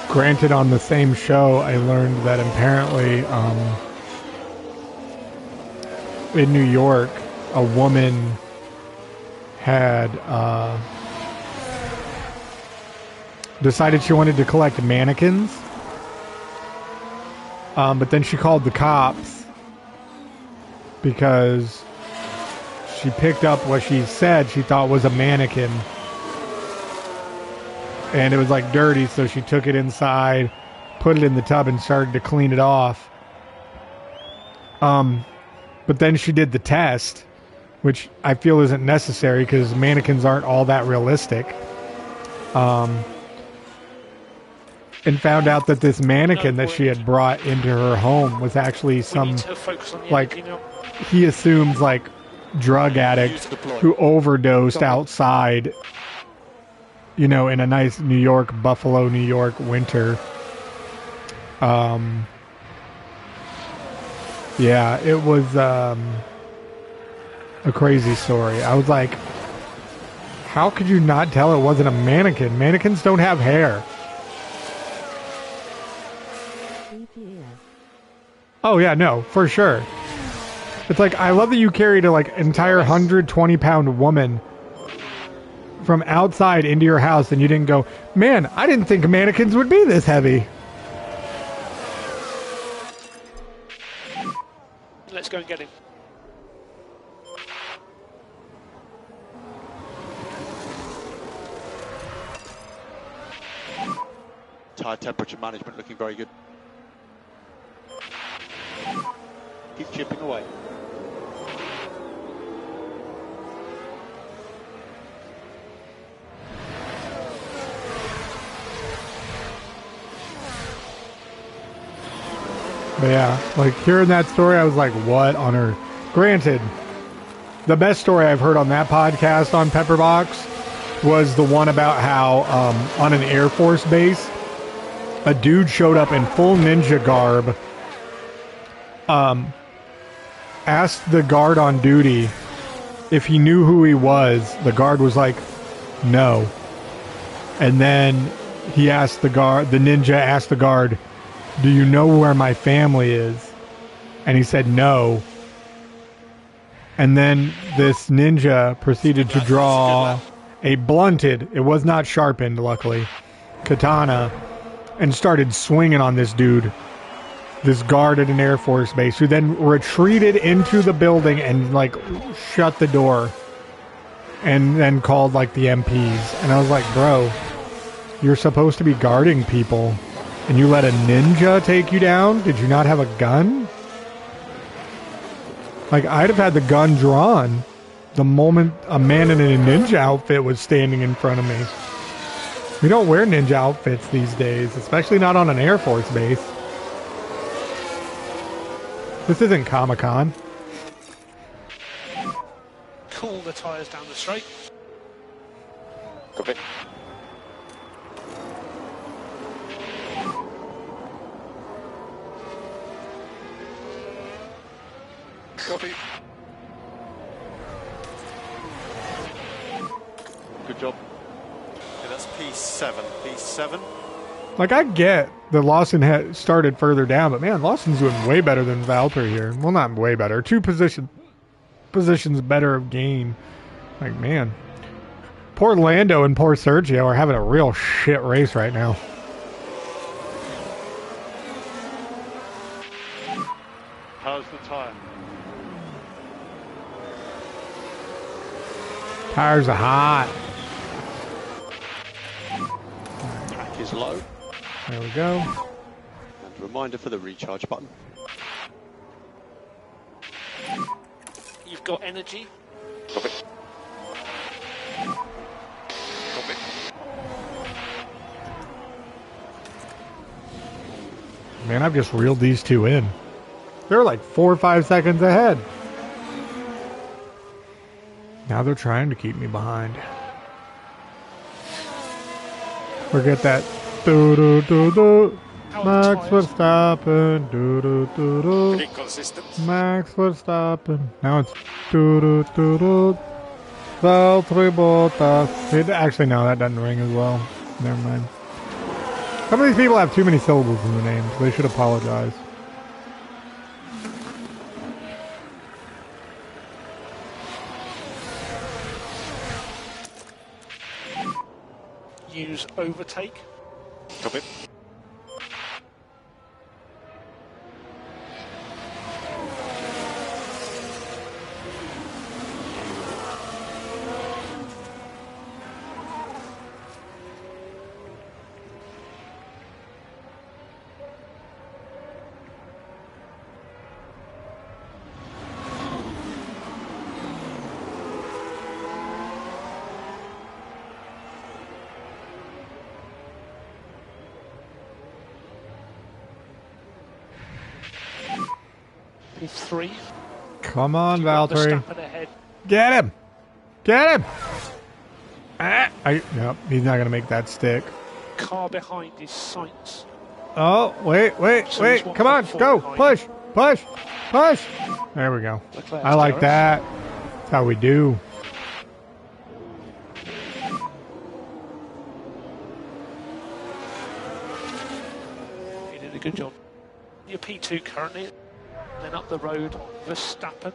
Granted, on the same show, I learned that apparently in New York, a woman had decided she wanted to collect mannequins, but then she called the cops because she picked up what she said she thought was a mannequin. And it was like dirty, so she took it inside, put it in the tub, and started to clean it off. But then she did the test, which I feel isn't necessary because mannequins aren't all that realistic. And found out that this mannequin that she had brought into her home was actually some, like, he assumes, like, drug addict who overdosed outside, you know, in a nice New York, Buffalo, New York winter. Yeah, it was a crazy story. I was like, how could you not tell it wasn't a mannequin? Mannequins don't have hair. Oh yeah, no, for sure. It's like, I love that you carried a like entire 120-pound woman from outside into your house and you didn't go, man, I didn't think mannequins would be this heavy. Let's go and get him. Tire temperature management looking very good. Keep chipping away. But yeah, like hearing that story, I was like, what on earth? Granted, the best story I've heard on that podcast on Pepperbox was the one about how on an Air Force base, a dude showed up in full ninja garb, asked the guard on duty if he knew who he was. The guard was like, no. And then he asked the ninja asked the guard, do you know where my family is? And he said no. And then this ninja proceeded to draw a blunted, it was not sharpened, luckily, katana, and started swinging on this dude, this guard at an Air Force base, who then retreated into the building and like shut the door and then called like the MPs. And I was like, bro, you're supposed to be guarding people. And you let a ninja take you down? Did you not have a gun? Like, I'd have had the gun drawn the moment a man in a ninja outfit was standing in front of me. We don't wear ninja outfits these days, especially not on an Air Force base. This isn't Comic-Con. Cool the tyres down the straight. Copy. Copy. Good job. Okay, that's P7. P7. Like, I get that Lawson had started further down, but man, Lawson's doing way better than Valtteri here. Well, not way better. Positions better of gain. Like, man. Poor Lando and poor Sergio are having a real shit race right now. How's the tyre? Tires are hot. Track is low. There we go. And a reminder for the recharge button. You've got energy. Copy. Copy. Man, I've just reeled these two in. They're like 4 or 5 seconds ahead. Now they're trying to keep me behind. Forget that. Do do do do. Max Verstappen. Do do do do. Pretty consistent. Max Verstappen. Now it's do do do do. Valtteri Bottas. Actually, no, that doesn't ring as well. Never mind. Some of these people have too many syllables in their names. They should apologize. Use overtake. Copy. P3. Come on, Got Valtteri. Verstappen ahead. Get him! Get him! Nope, he's not going to make that stick. Car behind his sights. Oh, wait. So he's Come on, 1.4 go. behind. Push. There we go. Leclerc's I like DRS. that. That's how we do. You did a good job. You're P2 currently. Then up the road, Verstappen.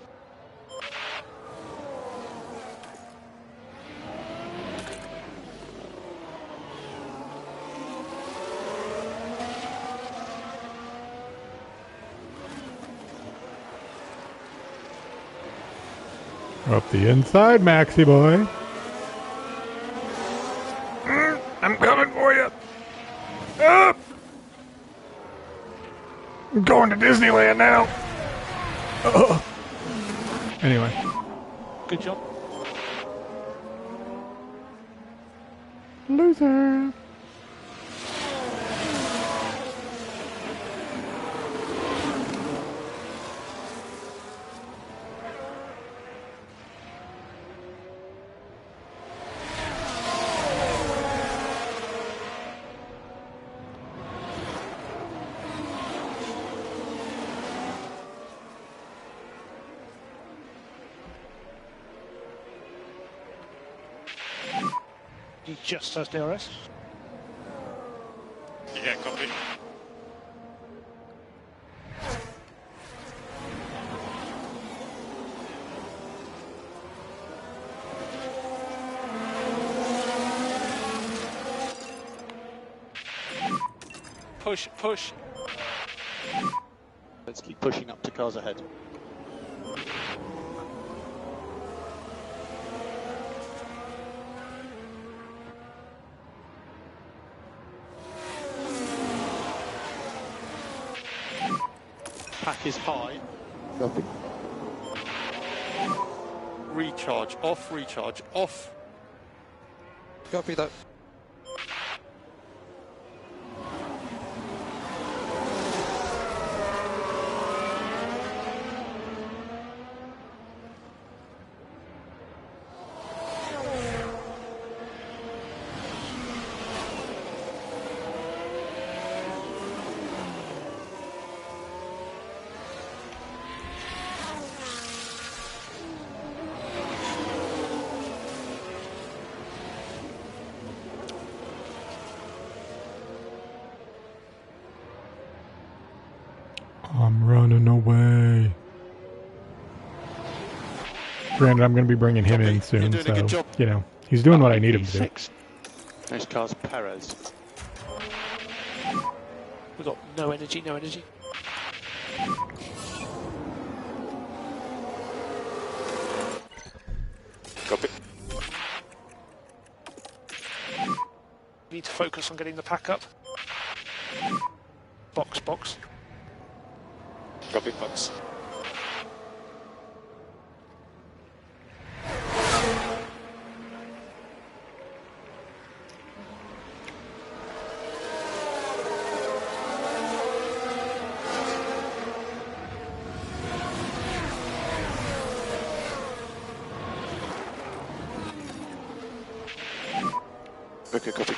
Up the inside, Maxi boy. I'm coming for you. Up. I'm going to Disneyland now. Anyway. Good job. Loser. He just has DRS. Yeah, copy. Push. Let's keep pushing up to cars ahead. Pack is high. Copy. Recharge off. Copy that. I'm running away. Granted, I'm going to be bringing him in soon, doing a good so, job. you know, he's doing what I need him to do. P6. Next car's Perez. We've got no energy, no energy. Copy. Need to focus on getting the pack up. Box, box. Copy, box. Okay, copy.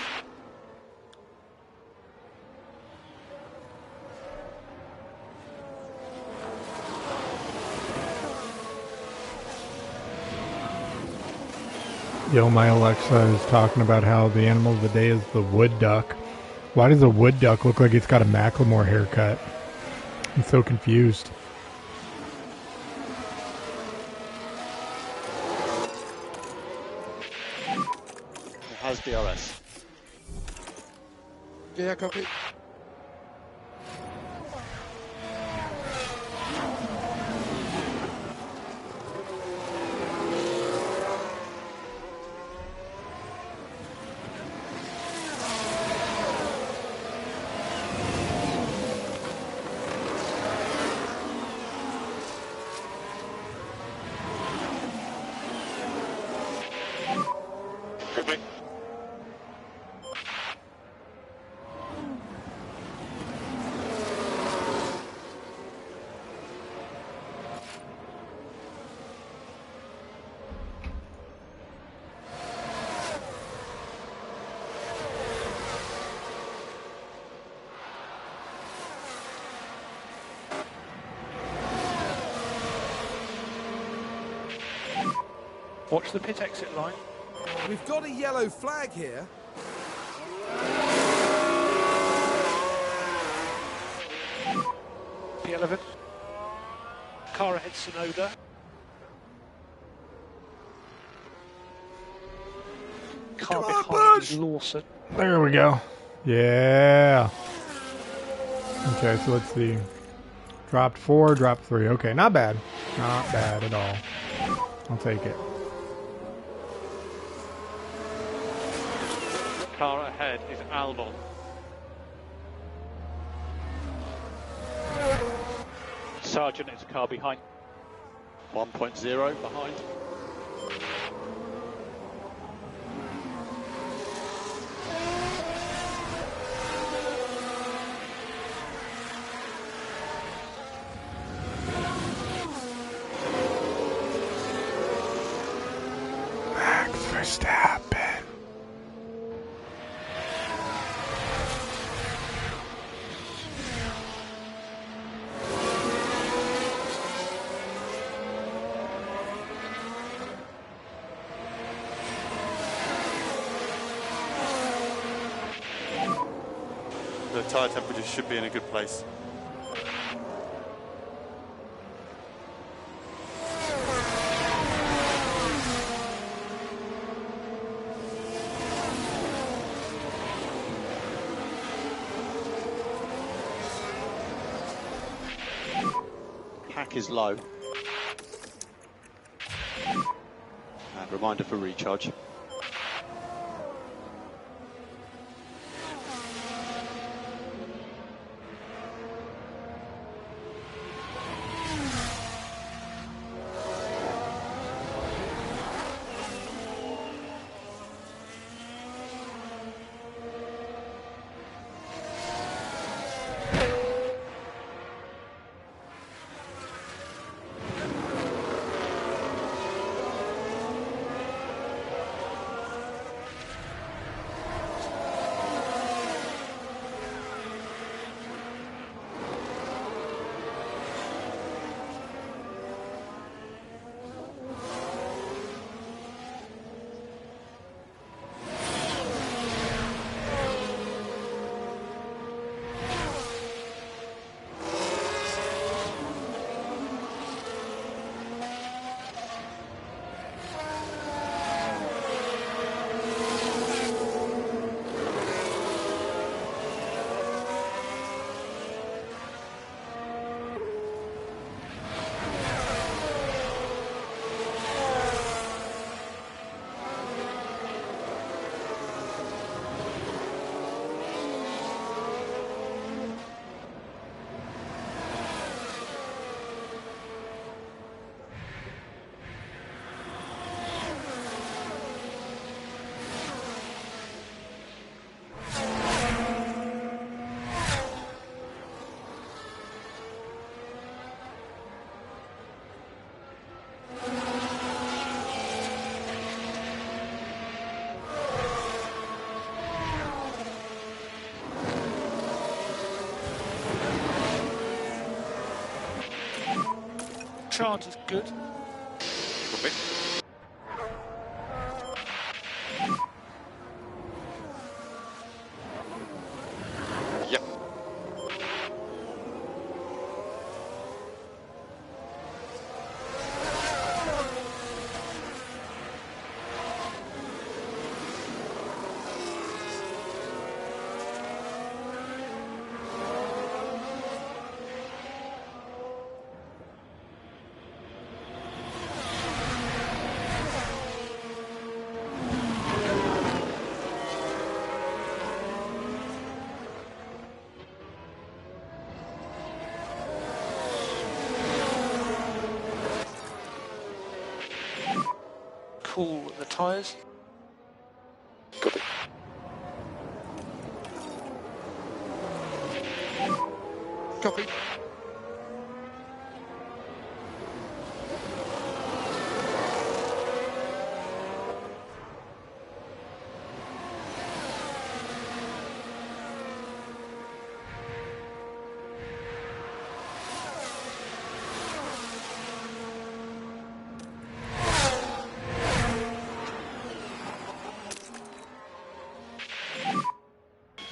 Yo, my Alexa is talking about how the animal of the day is the wood duck. Why does a wood duck look like it's got a Macklemore haircut? I'm so confused. It has DRS. Yeah, copy. Copy. Watch the pit exit line. We've got a yellow flag here. P11. Car ahead Sonoda. Car behind is Lawson. There we go. Yeah. Okay, so let's see. Dropped 4, dropped 3. Okay, not bad. Not bad at all. I'll take it. Car ahead is Albon. Sergeant is a car behind. 1.0 behind. Max Verstappen. The tyre temperature should be in a good place. Pack is low. And reminder for recharge. Recharge is good. Copy. Yep. Cool the tyres. Copy. Copy.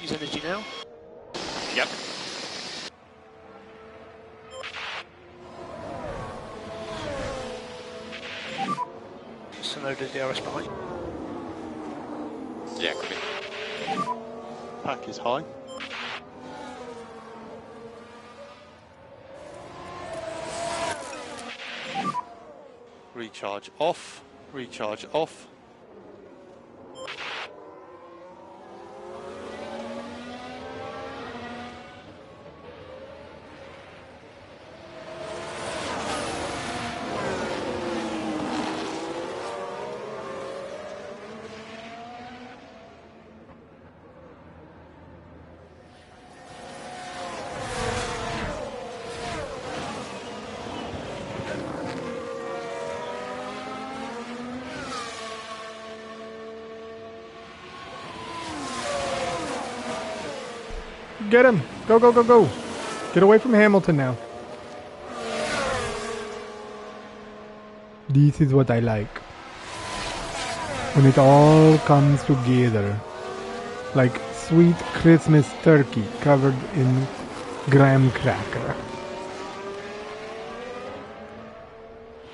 Use energy now. Yep. So no DRS behind. Yeah, copy. Pack is high. Recharge off. Recharge off. Get him! Go, go, go, go! Get away from Hamilton now. This is what I like. When it all comes together. Like sweet Christmas turkey covered in graham cracker.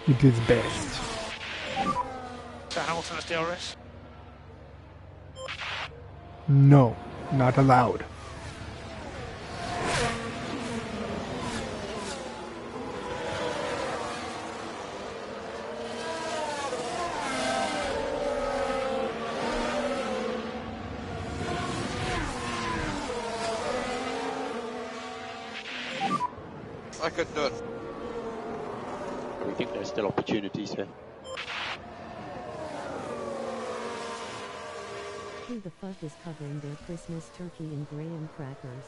It is best. So Hamilton has DRS. No, not allowed. I could do it. We think there's still opportunities here. Who the fuck is covering their Christmas turkey in graham crackers?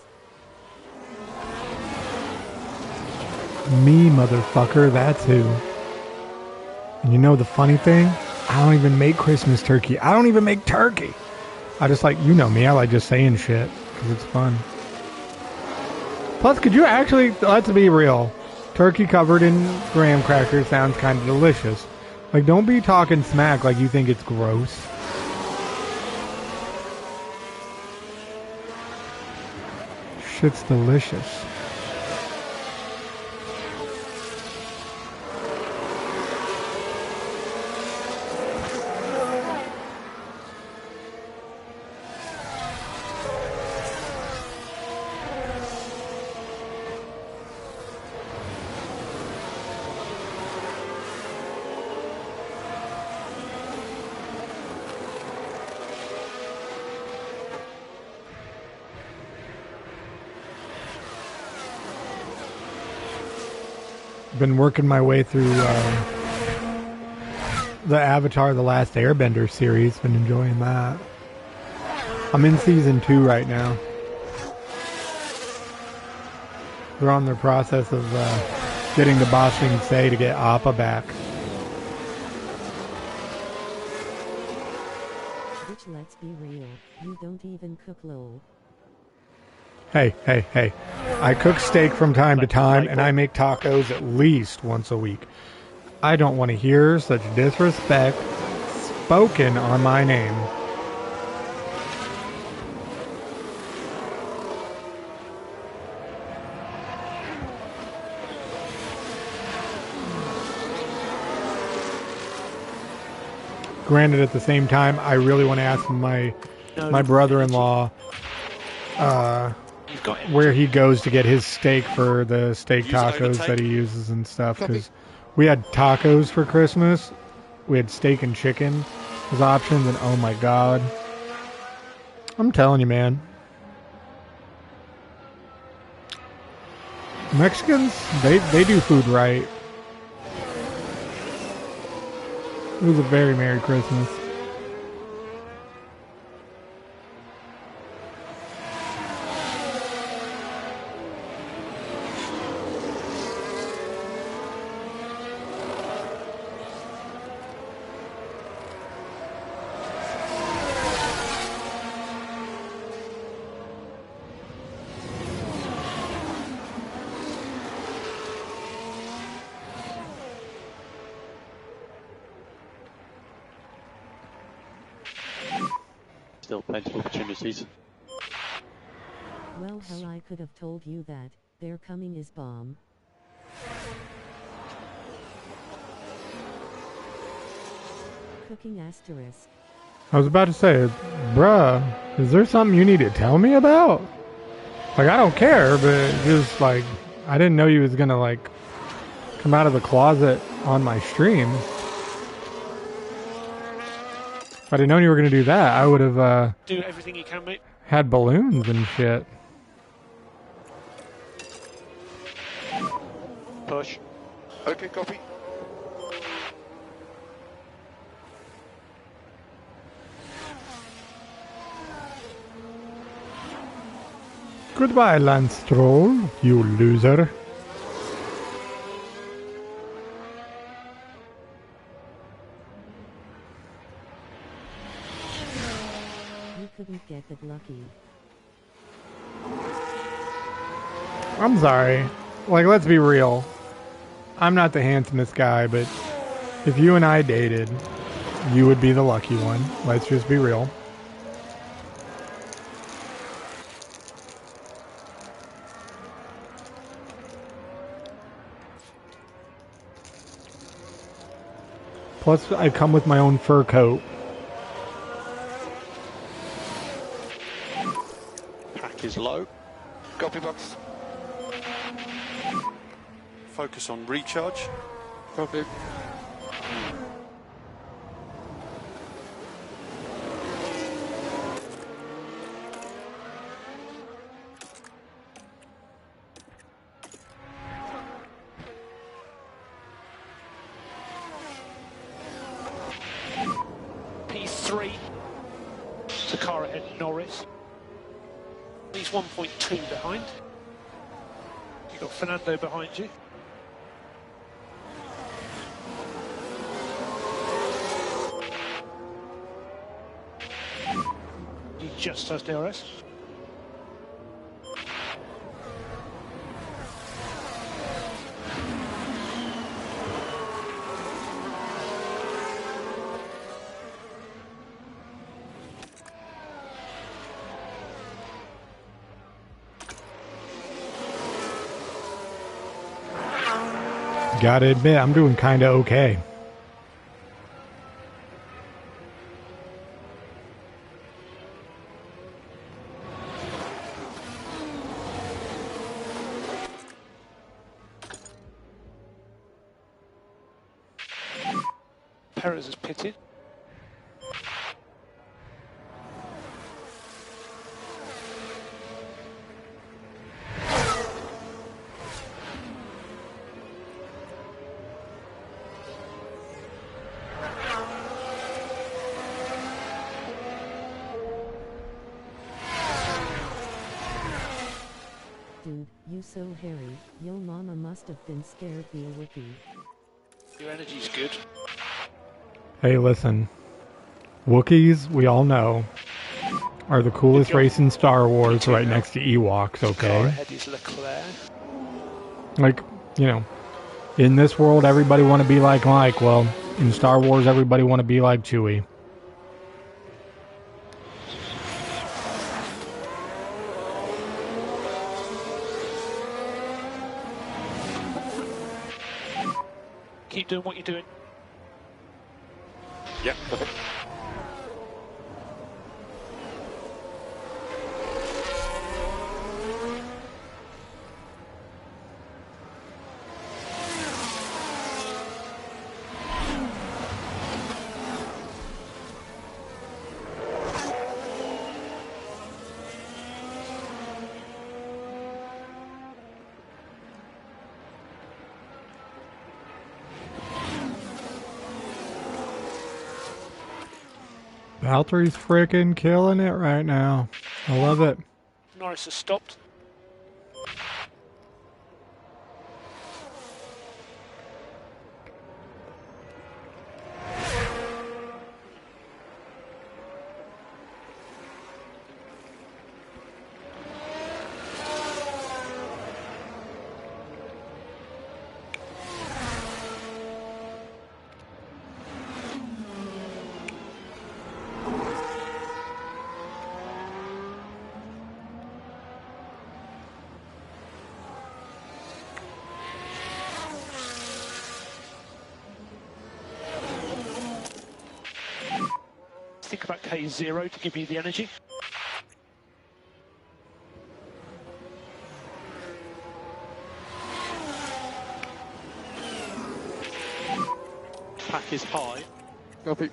Me, motherfucker, that's who. And you know the funny thing? I don't even make Christmas turkey. I don't even make turkey. I just like, you know me, I like just saying shit because it's fun. Plus, could you actually, let's be real, turkey covered in graham crackers sounds kind of delicious. Like, don't be talking smack like you think it's gross. Shit's delicious. Been working my way through the Avatar The Last Airbender series. Been enjoying that. I'm in season 2 right now. They're on their process of getting the Ba Sing Se to get Appa back. Which, let's be real, you don't even cook lol. Hey, hey, hey. I cook steak from time to time, and I make tacos at least once a week. I don't want to hear such disrespect spoken on my name. Granted, at the same time, I really want to ask my brother-in-law where he goes to get his steak for the steak tacos that he uses and stuff. Because we had tacos for Christmas, we had steak and chicken as options, and oh my god, I'm telling you, man, Mexicans, they do food right. It was a very Merry Christmas. Still plenty of opportunities. Well, hell, I could have told you that. Their coming is bomb. Cooking asterisk. I was about to say, bruh, is there something you need to tell me about? Like, I don't care, but just like, I didn't know you was gonna like come out of the closet on my stream. If I'd have known you were gonna do that, I would have Do everything you can, mate. had balloons and shit. Push. Okay, copy. Goodbye, Lance Troll, you loser. You couldn't get that lucky. I'm sorry. Like, let's be real. I'm not the handsomest guy, but if you and I dated, you would be the lucky one. Let's just be real. Plus, I come with my own fur coat. Pack is low. Copy box. Focus on recharge. Copy. P3. Takara and Norris. He's 1.2 behind. You've got Fernando behind you. He just has DRS. Gotta admit, I'm doing kinda okay. Perez has pitted. Dude, you so hairy. Yo mama must have been scared be a Wookiee. Your energy's good. Hey, listen. Wookiees, we all know, are the coolest Good job. race in Star Wars, Me too, right now. next to Ewoks, Car okay? ahead is Leclerc. Like, you know, in this world, everybody want to be like Mike. Well, in Star Wars, everybody want to be like Chewie. Keep doing what you're doing. Yep, perfect. Valtteri's freaking killing it right now. I love it. Norris has stopped. Think about K0 to give you the energy. Pack is high. Copy.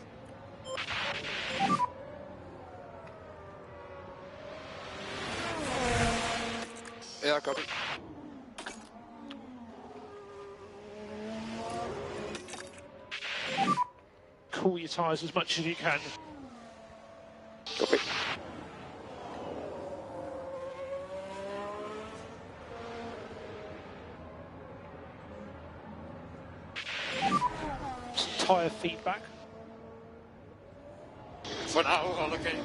Yeah, copy. Cool your tyres as much as you can. Copy. Some tyre feedback. For now, all okay.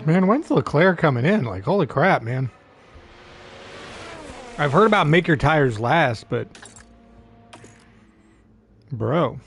Man, when's Leclerc coming in? Like, holy crap, man. I've heard about make your tires last, but... Bro.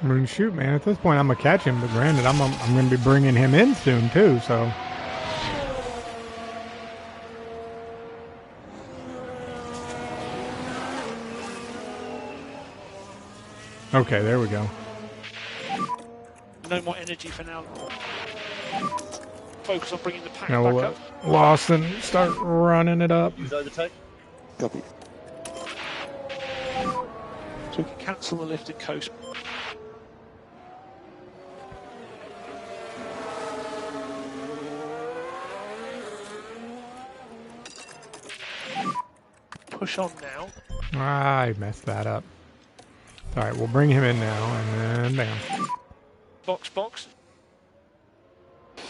I mean, shoot, man. At this point, I'm gonna catch him. But granted, I'm gonna be bringing him in soon too. So, okay, there we go. No more energy for now. Focus on bringing the pack Now back we'll up. let Lawson start running it up. Use overtake. Copy. So we can cancel the lifted coast. Push on now. I messed that up. All right, we'll bring him in now, and then bam. Box, box.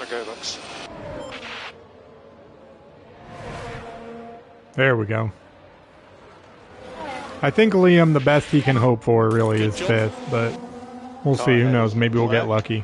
Okay, box. There we go. I think Liam, the best he can hope for really is Good job. fifth, but we'll see. Who knows? Maybe we'll get lucky.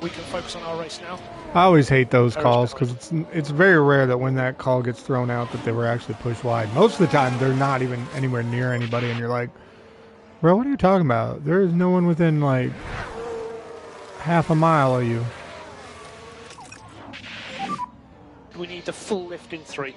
We can focus on our race now. I always hate those calls because it's very rare that when that call gets thrown out that they were actually pushed wide. Most of the time, they're not even anywhere near anybody, and you're like, bro, what are you talking about? There is no one within like half a mile of you. We need the full lift in 3.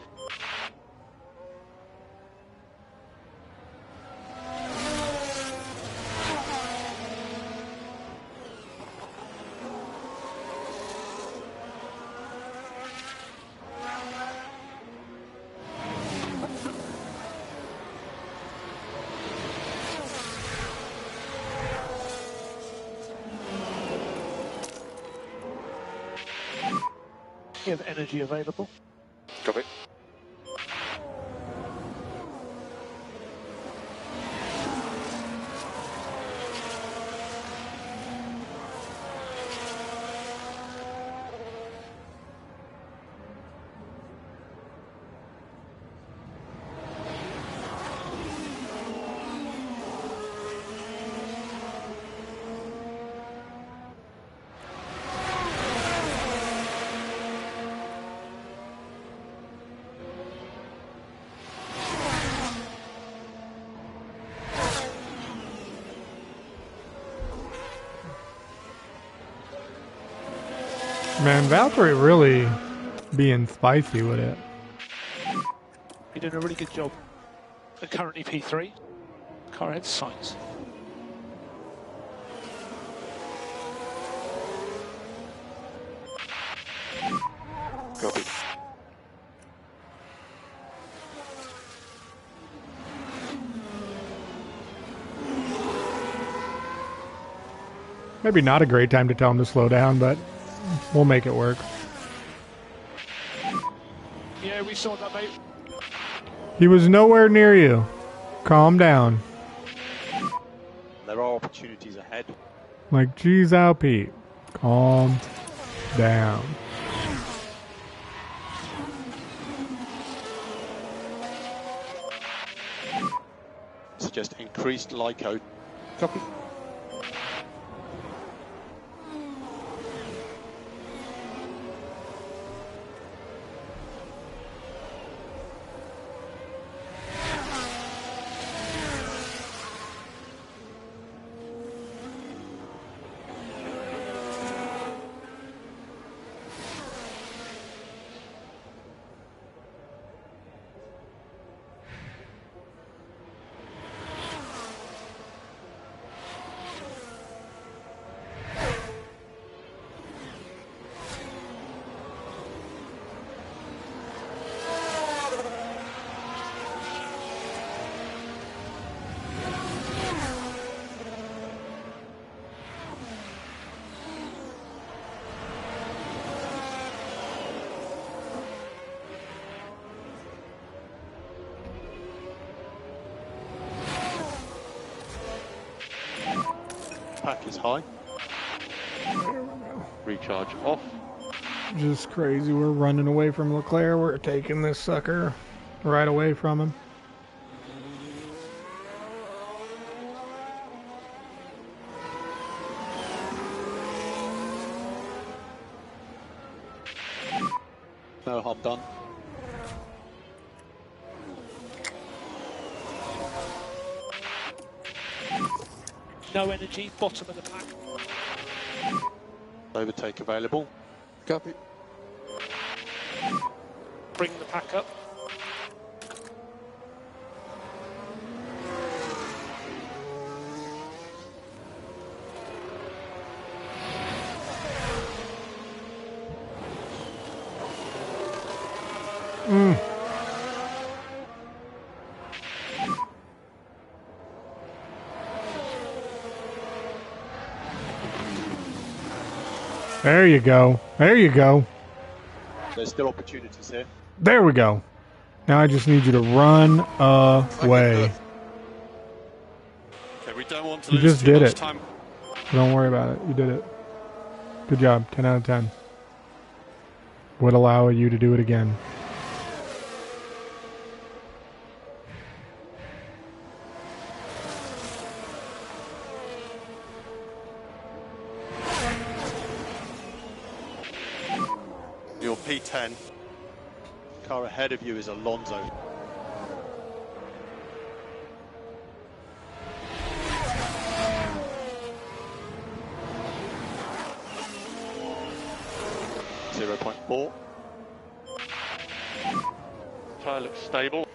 You have energy available. Copy. Man, Valkyrie really being spicy with it. You're doing a really good job. They're currently P3. Car ahead signs. Copy. Maybe not a great time to tell him to slow down, but we'll make it work. Yeah, we saw that, mate. He was nowhere near you. Calm down. There are opportunities ahead. Like, geez, out, Pete. Calm down. Suggest increased LICO. Copy. Pack is high. Recharge off. Just crazy. We're running away from Leclerc. We're taking this sucker right away from him. No harm done. No energy, bottom of the pack. Overtake available. Copy. Bring the pack up. There you go. There you go. There's still opportunities here. There we go. Now I just need you to run away. Okay, we don't want to You lose just too did much it. time. Don't worry about it. You did it. Good job. 10 out of 10. Would allow you to do it again. Your P10. Car ahead of you is Alonso. .4. Tyre looks stable.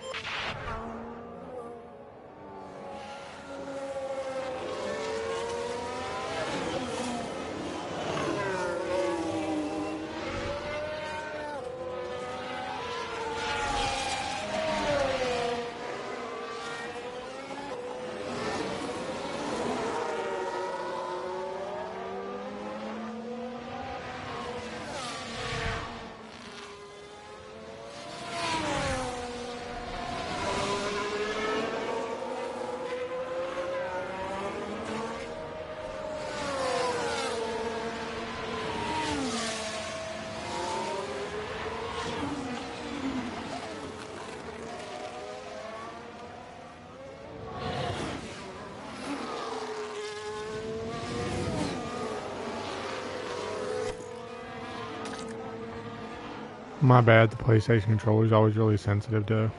My bad, the PlayStation controller is always really sensitive to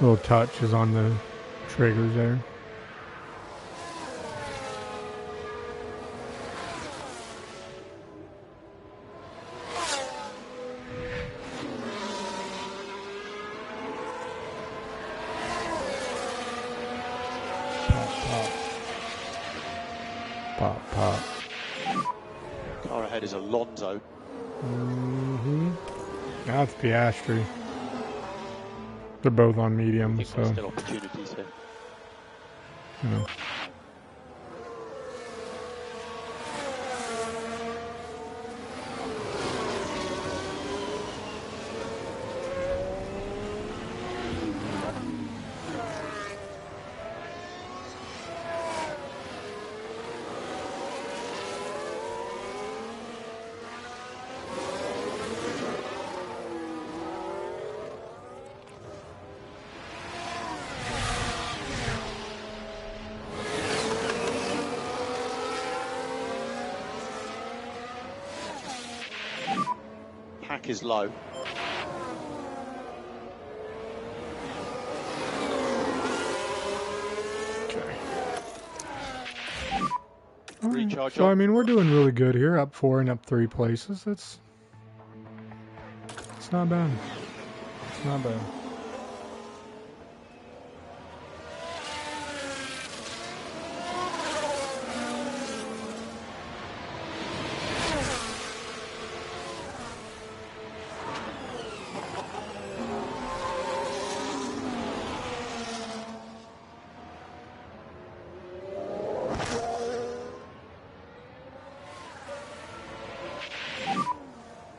little touches on the triggers there. Pop, pop. Car ahead is Alonso. That's Piastri. They're both on medium, There's so still opportunities here. you know. Pack is low. Recharge So I on. mean, we're doing really good here, up 4 and up 3 places. It's not bad. It's not bad.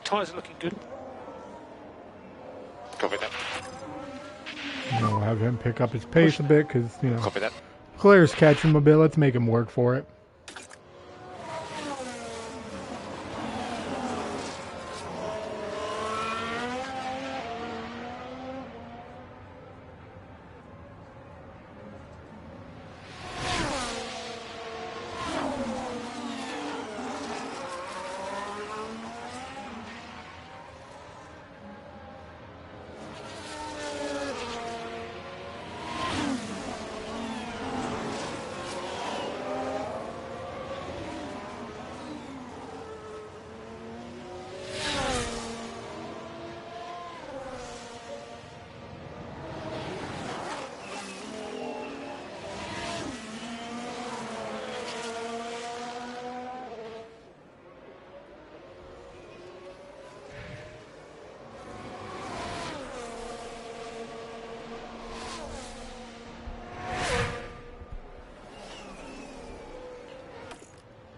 Tyres are looking good. Copy that. We'll have him pick up his pace a bit because, you know, Copy that. Claire's catching him a bit. Let's make him work for it.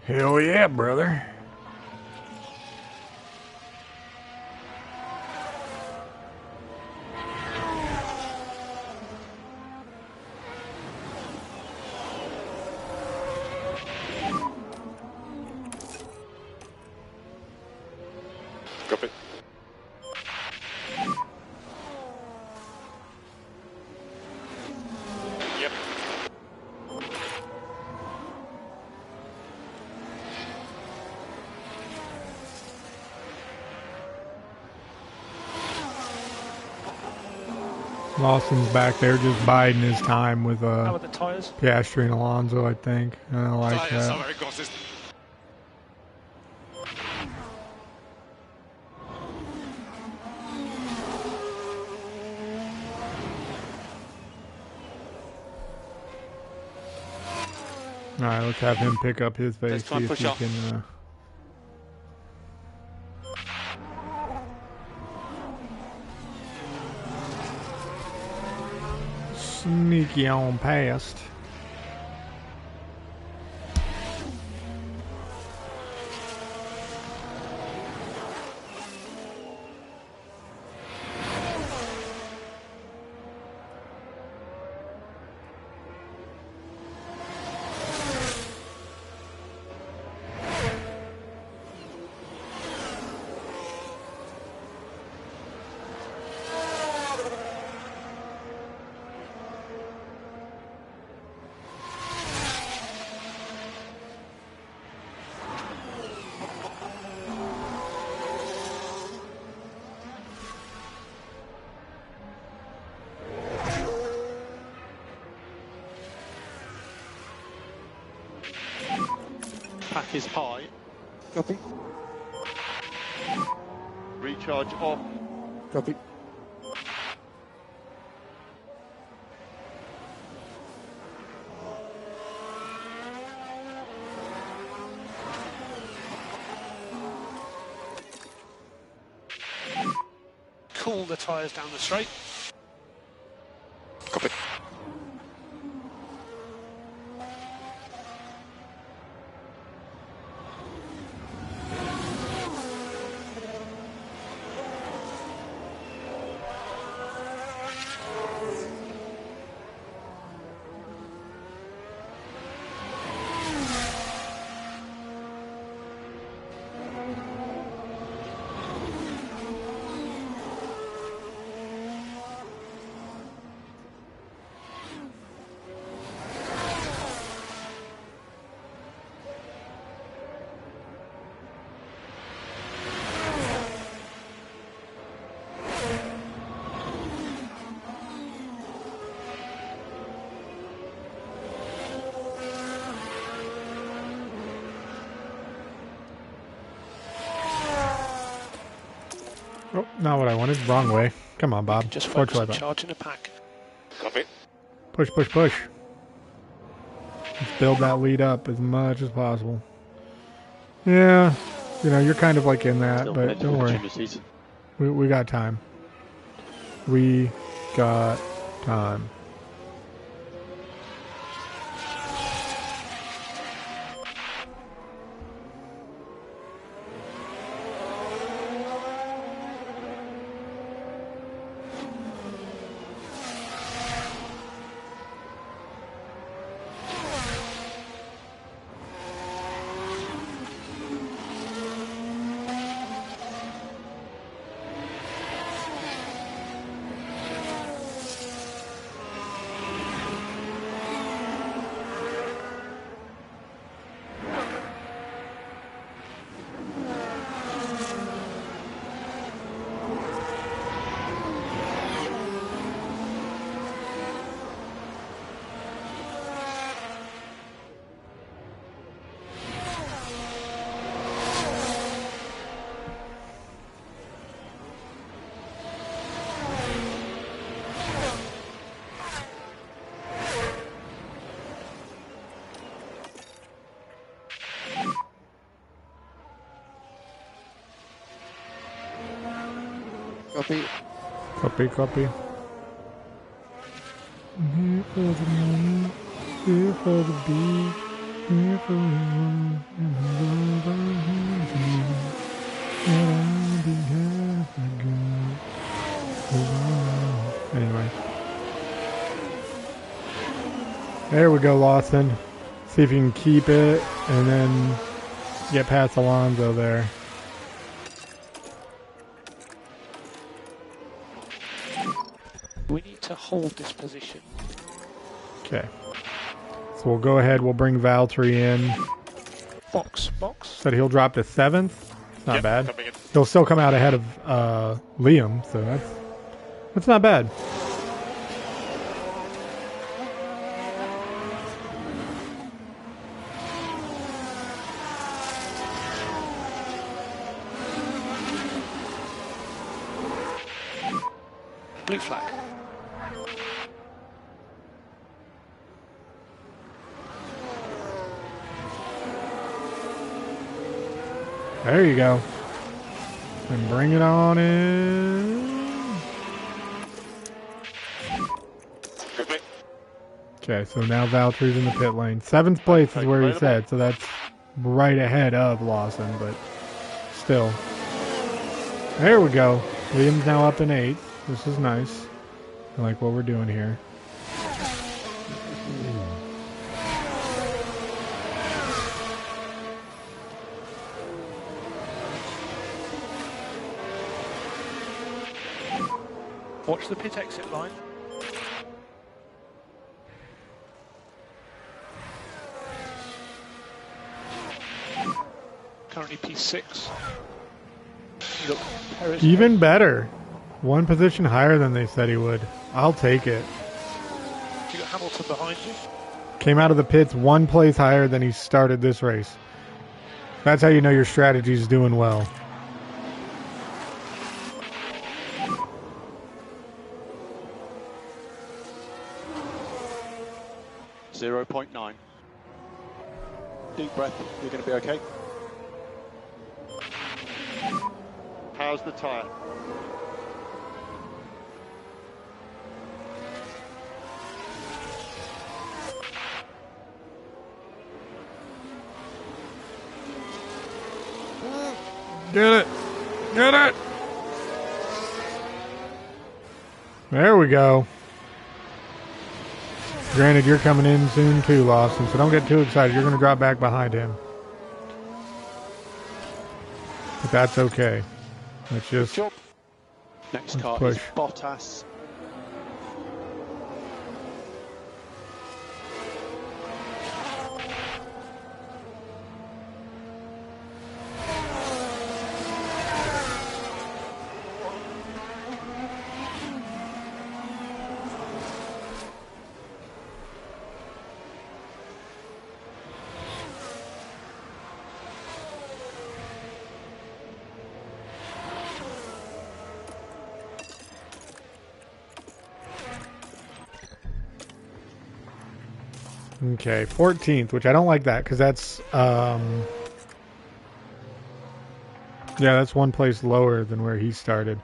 Hell yeah, brother. Copy. Yep. Lawson's back there just biding his time with How are the tyres? Piastri and Alonso, I think. I like that. Alright, let's have him pick up his face, see if he can... sneaky on past. Pack is high. Copy. Recharge off. Copy. Cool the tyres down the straight. Copy. Oh, not what I wanted. Wrong way. Come on, Bob. Just Forge focus on left. charging a pack. Copy. Push, push, push. Let's build that lead up as much as possible. Yeah, you know, you're kind of like in that, Still but plenty don't of worry. opportunities. We got time. We got time. Copy. Copy, copy. Here for the money, here for the beat, here for the one, and the love I have for you. And I'll be half a good. Anyway. There we go, Lawson. See if you can keep it and then get past Alonso there. We need to hold this position. Okay. So we'll go ahead, we'll bring Valtteri in. Box. Said he'll drop to 7th. It's not Yep, bad. coming in. He'll still come out ahead of Liam, so that's not bad. Blue flag. There you go. And bring it on in. Cockpit. Okay, so now Valtteri's in the pit lane. 7th place is where he said, so that's right ahead of Lawson, but still. There we go. Liam's now up in 8th. This is nice. I like what we're doing here. Watch the pit exit line. Currently P6. Look, Perez Even better. One position higher than they said he would. I'll take it. You got Hamilton behind you. Came out of the pits 1 place higher than he started this race. That's how you know your strategy's doing well. .9. Deep breath. You're going to be okay. How's the tyre? Get it. Get it. There we go. Granted, you're coming in soon too, Lawson, so don't get too excited. You're going to drop back behind him. But that's okay. Let's just Job. Next car push. is Bottas. Okay, 14th, which I don't like that because that's yeah, that's 1 place lower than where he started.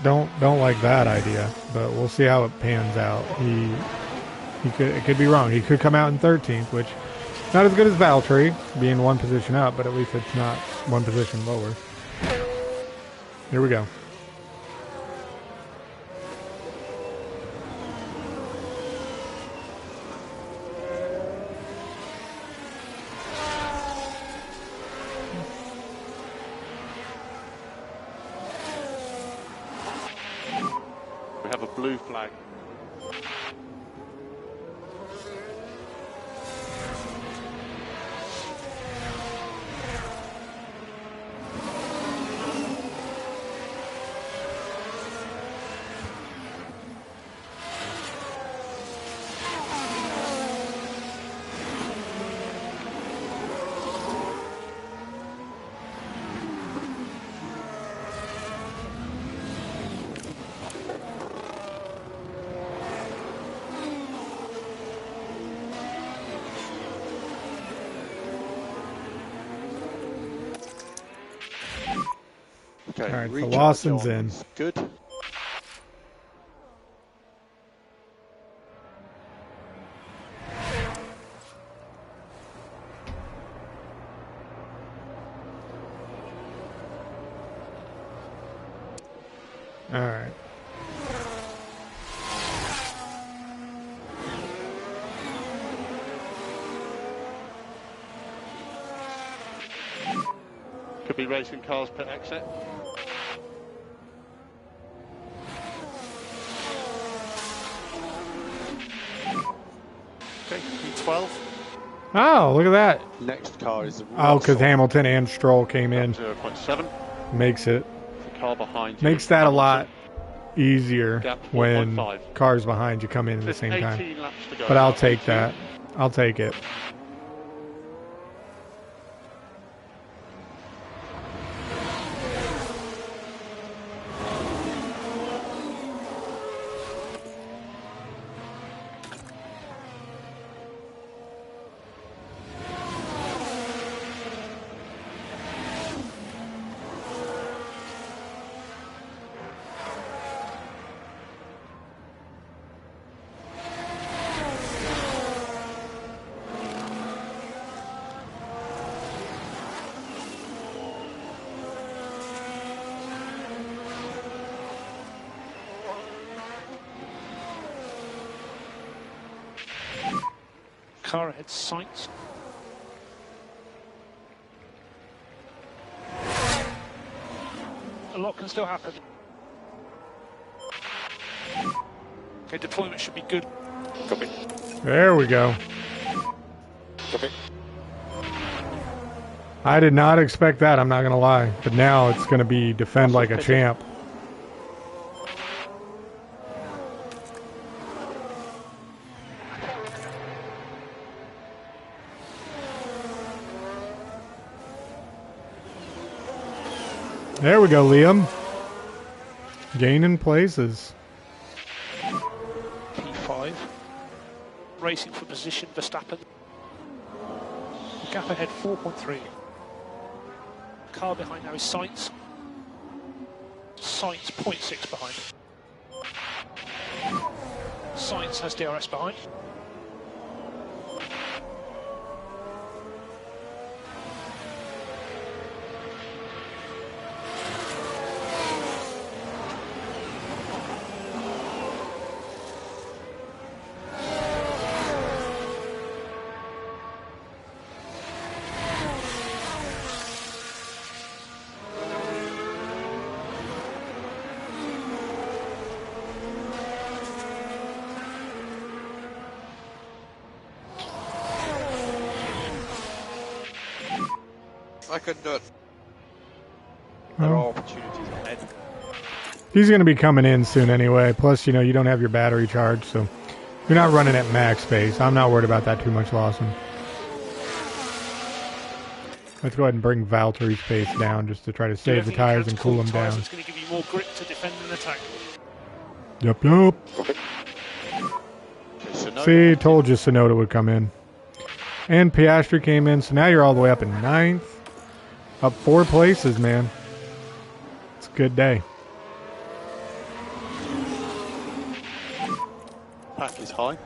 Don't like that idea, but we'll see how it pans out. It could be wrong. He could come out in 13th, which is not as good as Valtteri, being 1 position up, but at least it's not 1 position lower. Here we go. We have a blue flag. Okay, All right, so recharge Lawson's on. in. Good. All right. Could be racing cars pit exit. Okay, P12. Oh, look at that. Next car is Oh, because Russell. Hamilton and Stroll came in. 0.7. Makes it. The car behind you. Makes that a lot easier Gap when 4.5. cars behind you come in at the There's same 18 time. laps to go. But I'll Now, take 18. that. I'll take it. Car ahead, Sainz. A lot can still happen. Okay, deployment should be good. Copy. There we go. Copy. I did not expect that, I'm not going to lie. But now it's going to be defend like a champ. There we go, Liam. Gaining places. P5. Racing for position, Verstappen. Gap ahead, 4.3. Car behind now is Sainz. Sainz, 0.6 behind. Sainz has DRS behind. I couldn't do it. There are opportunities ahead. He's going to be coming in soon anyway. Plus, you know, you don't have your battery charged, so you're not running at max pace. I'm not worried about that too much, Lawson. Let's go ahead and bring Valtteri's pace down just to try to save the tires and cool them down. It's going to give you more grip to defend and attack. Yup, yup. See, told you Sonoda would come in. And Piastri came in, so now you're all the way up in 9th. Up 4 places, man. It's a good day. Pack is high.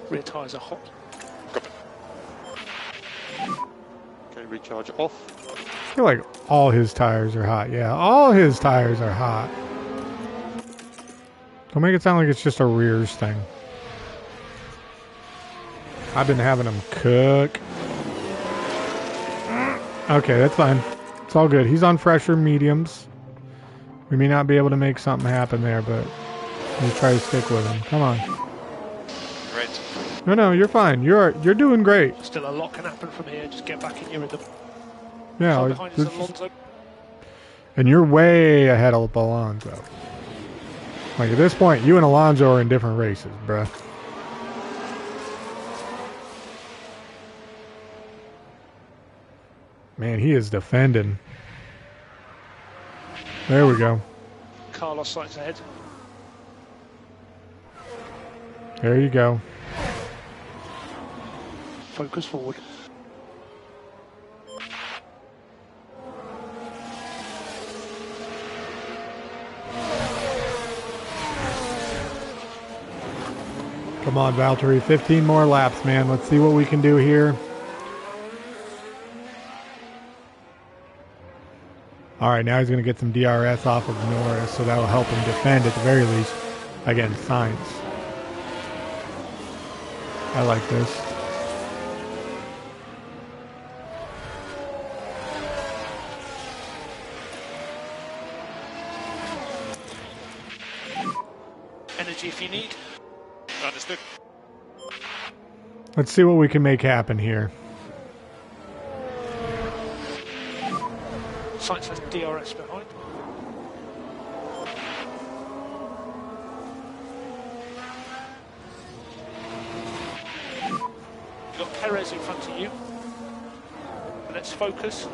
Rear tyres are hot. Copy. Okay, recharge off. I feel like all his tires are hot. Yeah, all his tires are hot. Don't make it sound like it's just a rears thing. I've been having them cook. Okay, that's fine. It's all good. He's on fresher mediums. We may not be able to make something happen there, but let's try to stick with him. Come on. Great. No, you're fine. You're doing great. Still a lot can happen from here. Just get back in your rhythm. Yeah. Car behind is Alonso. And you're way ahead of Alonso. Like at this point, you and Alonso are in different races, bruh. Man, he is defending. There we go. Carlos Sainz ahead. There you go. Focus forward. Come on, Valtteri. 15 more laps, man. Let's see what we can do here. All right, now he's going to get some DRS off of Norris, so that will help him defend at the very least against Sainz. I like this. Energy if you need. Understood. Let's see what we can make happen here. Sainz has DRS behind. You've got Perez in front of you. Let's focus.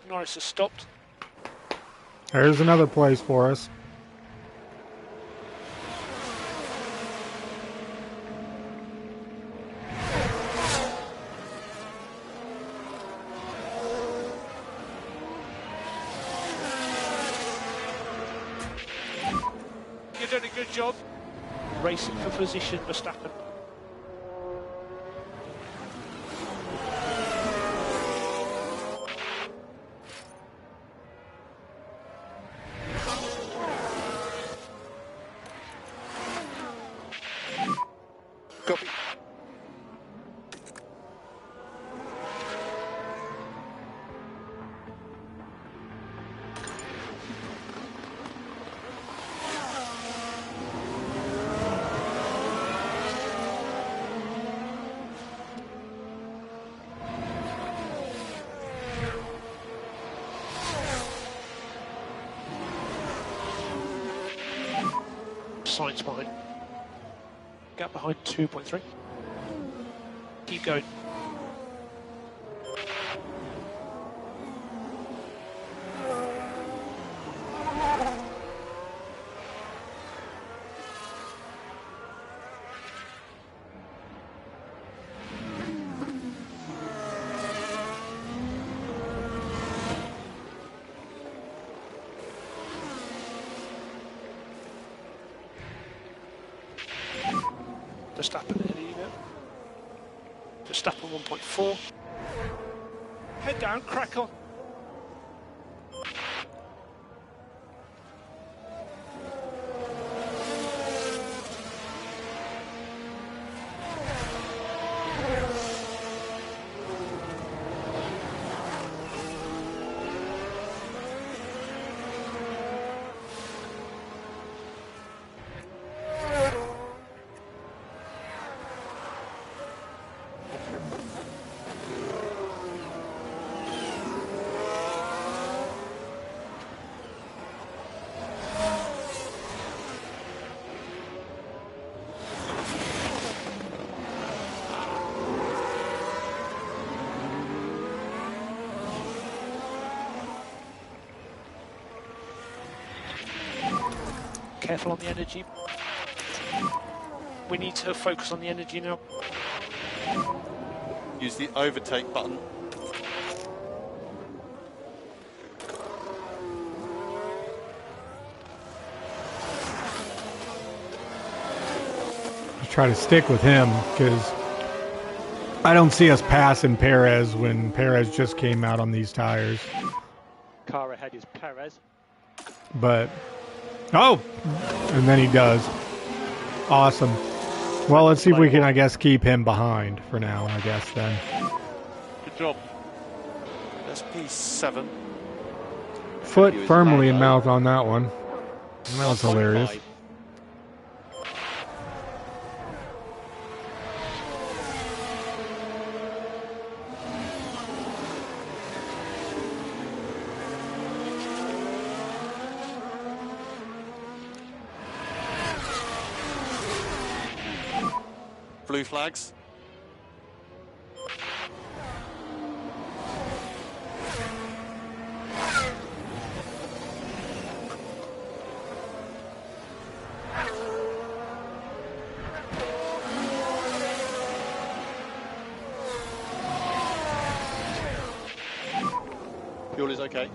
Norris has stopped. There's another place for us. Good job. Racing for position, Verstappen. Copy. Science behind. Gap behind 2.3. Keep going. Verstappen ahead of you now. Verstappen 1.4. Head down, crack on. Careful on the energy. We need to focus on the energy now. Use the overtake button. Just try to stick with him because I don't see us passing Perez when Perez just came out on these tires. Car ahead is Perez. But, oh, and then he does. Awesome. Well, let's see if we can, I guess, keep him behind for now, I guess, then. Good job. That's P7. Foot firmly in mouth on that one. That was hilarious. Blue flags. Fuel is okay.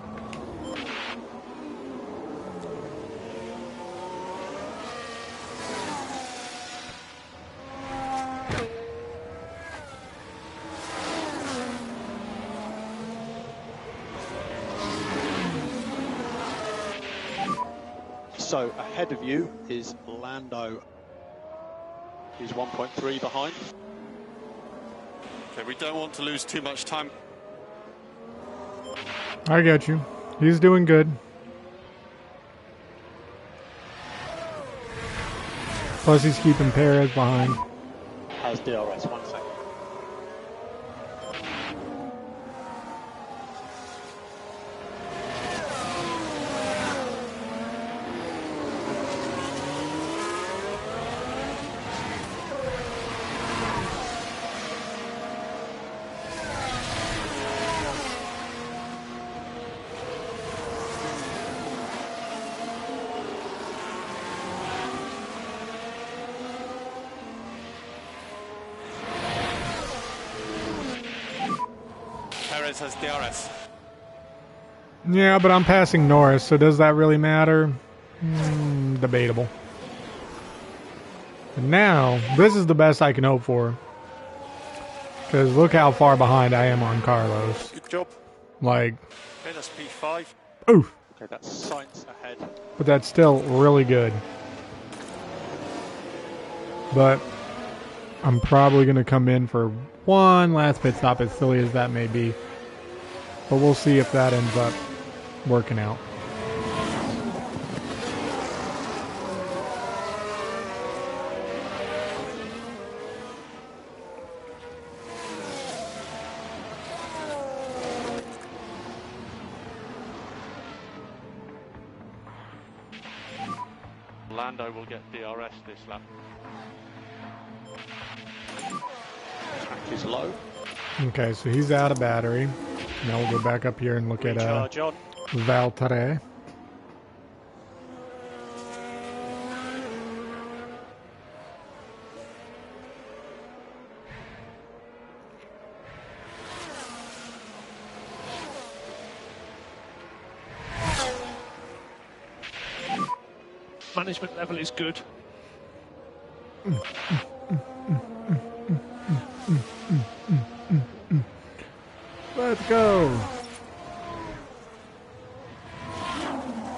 So ahead of you is Lando. He's 1.3 behind. Okay, we don't want to lose too much time. I get you. He's doing good. Plus he's keeping Perez behind. Has DRS, 1 second. Perez has DRS. Yeah, but I'm passing Norris, so does that really matter? Debatable. And now, this is the best I can hope for. Because look how far behind I am on Carlos. Good job. Like, Okay, that's P5. oof. Okay, that's Sainz ahead. But that's still really good. But I'm probably going to come in for one last pit stop, as silly as that may be. But we'll see if that ends up working out. Lando will get DRS this lap. Track is low. Okay, so he's out of battery. Now we'll go back up here and look Recharge on. at Valtteri. Management level is good. Let's go.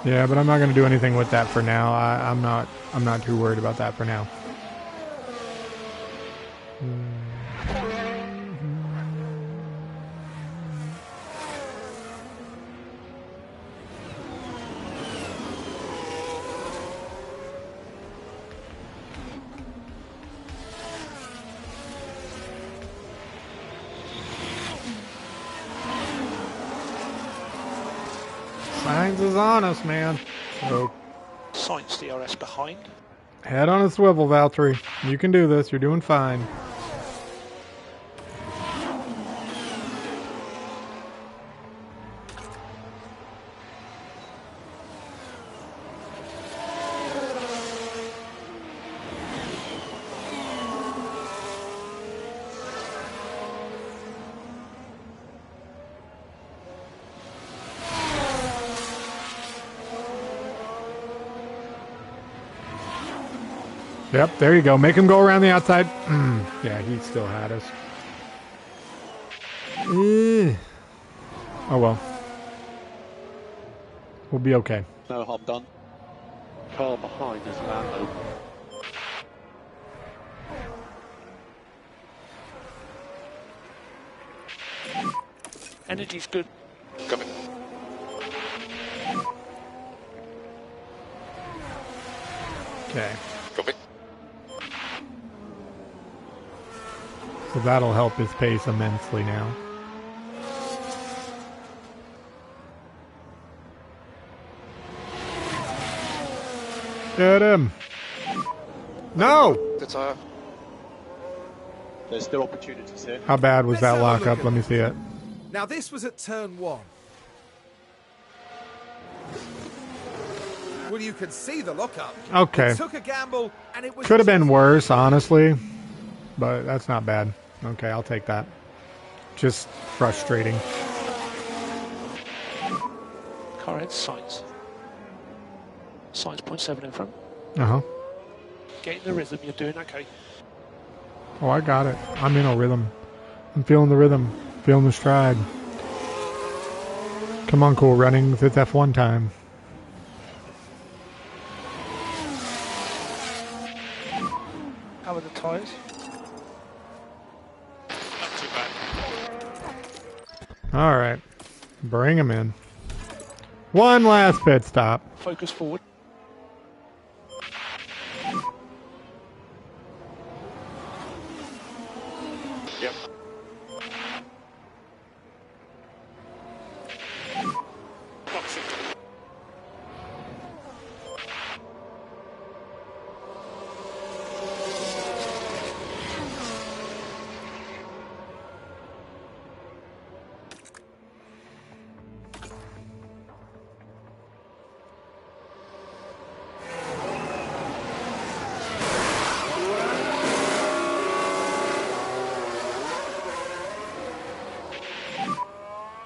Yeah, but I'm not going to do anything with that for now. I'm not too worried about that for now. Sainz is on us, man. So Sainz DRS behind. head on a swivel, Valtteri. You can do this. You're doing fine. Yep, there you go. Make him go around the outside. Yeah, he still had us. Oh well. We'll be okay. No harm done. Car behind is Lando. Energy's good. Coming. Okay. Copy. So that'll help his pace immensely now. Get him! No! The tire. There's still opportunities here. How bad was Let's that have a look lockup? at Let me see it. Now this was at turn 1. Well, you can see the lockup. Okay. He took a gamble, and it was Could have been just- worse, honestly. But that's not bad. Okay, I'll take that. Just frustrating. Car ahead, Sainz. Sainz 0.7 in front. Uh-huh. Get in the rhythm, you're doing okay. Oh, I got it. I'm in a rhythm. I'm feeling the rhythm. Feeling the stride. Come on, Cool Runnings. It's F1 time. How are the tyres? Not too bad. All right. Bring him in. One last pit stop. Focus forward. Yep. Boxing.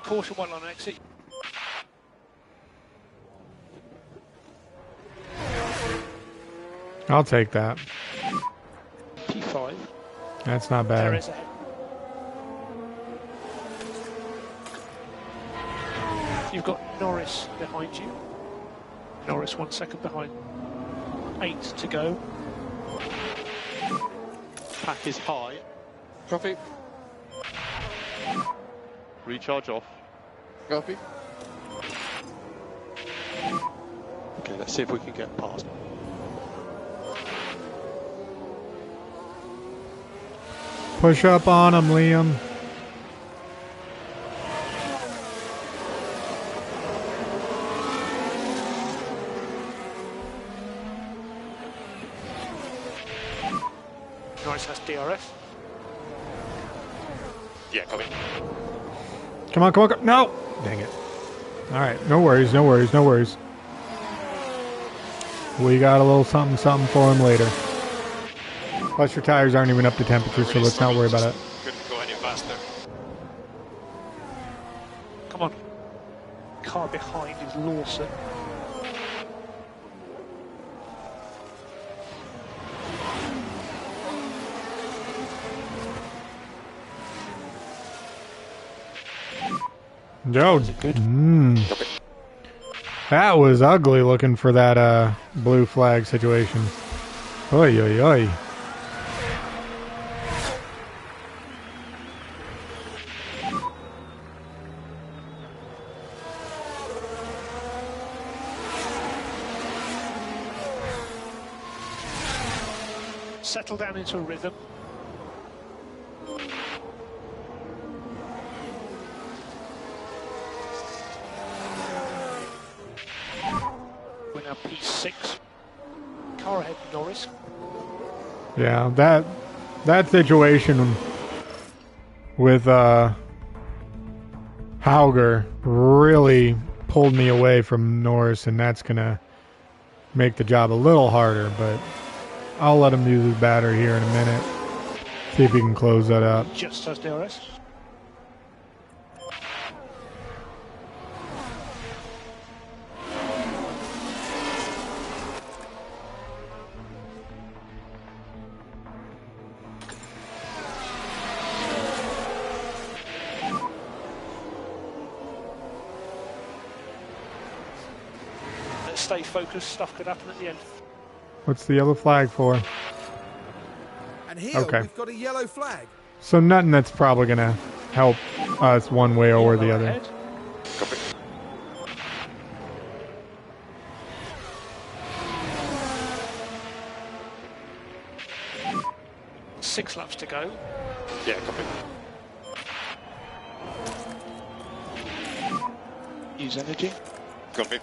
Caution one on exit. I'll take that. That's not bad. Perez ahead. You've got Norris behind you. Norris 1 second behind. 8 to go. Pack is high. Copy. Recharge off. Copy. Okay, let's see if we can get past. Push up on him, Liam. Norris has DRS. Yeah, copy. Come on, come on, come on. No! Dang it. All right, no worries, no worries, no worries. We got a little something, something for him later. Plus your tires aren't even up to temperature, so let's not worry about it. Couldn't go any faster. Come on. Car behind is Lawson. Joe, that was ugly looking for that blue flag situation. Oy, oy, oy. Settle down into a rhythm. We're now P6. Car ahead, Norris. Yeah, that situation with Hauger really pulled me away from Norris, and that's gonna make the job a little harder, but I'll let him use his battery here in a minute. See if he can close that up. Just as DRS. Let's stay focused. Stuff could happen at the end. What's the yellow flag for? And here Okay. we've got a yellow flag. So nothing that's probably gonna help us one way or the Yellow other. ahead. Copy. Six laps to go. Yeah, copy. Use energy. Copy.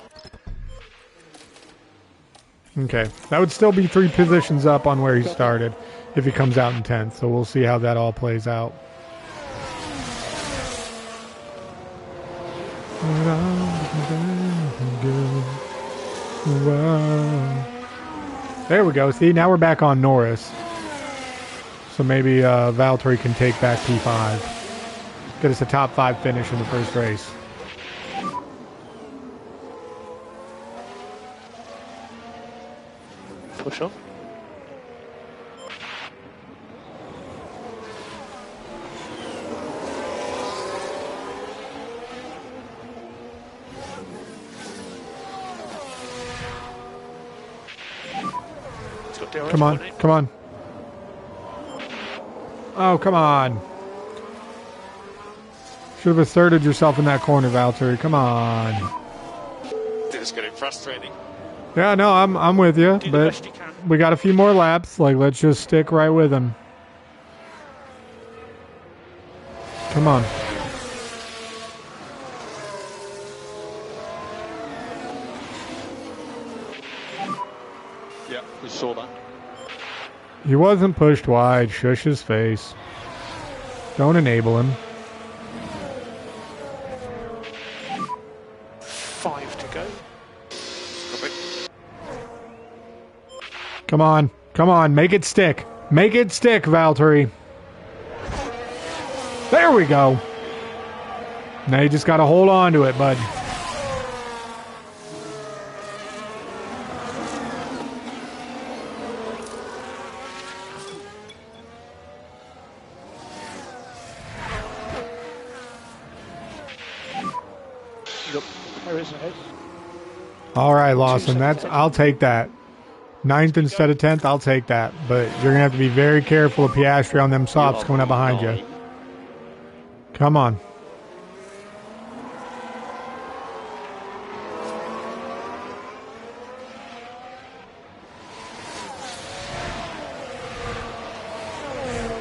Okay, that would still be 3 positions up on where he started if he comes out in 10th, so we'll see how that all plays out. There we go. See, now we're back on Norris. So maybe Valtteri can take back P5. Get us a top 5 finish in the first race. Push on. It's got DRS Come on, point. come on. Oh, come on. Should have asserted yourself in that corner, Valtteri. Come on. This is getting frustrating. Yeah, no, I'm with you, Do the but best you can. we got a few more laps. Like, let's just stick right with him. Come on. Yeah, we saw that. He wasn't pushed wide. Shush his face. Don't enable him. 5 to go. Copy. Come on. Come on. Make it stick. Make it stick, Valtteri. There we go. Now you just got to hold on to it, bud. You got Perez ahead. All right, Lawson. I'll take that. 9th instead of 10th, I'll take that. But you're gonna have to be very careful of Piastri on them softs coming up behind you. Come on.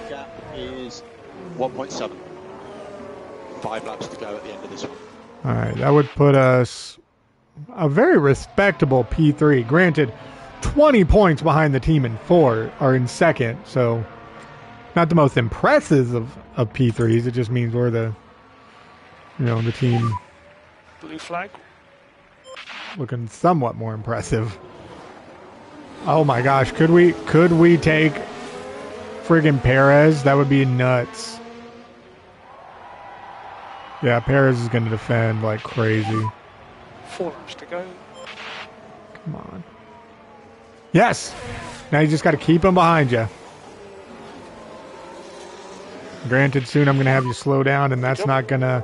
Gap is 1.7. 5 laps to go at the end of this one. All right, that would put us a very respectable P3. Granted, 20 points behind the team in 4 are in second, so not the most impressive of P3s. It just means we're the team Blue flag. looking somewhat more impressive. Oh my gosh, could we take friggin' Perez? That would be nuts. Yeah, Perez is going to defend like crazy. 4 laps to go. Come on. Yes! Now you just got to keep him behind you. Granted, soon I'm going to have you slow down, and that's not going to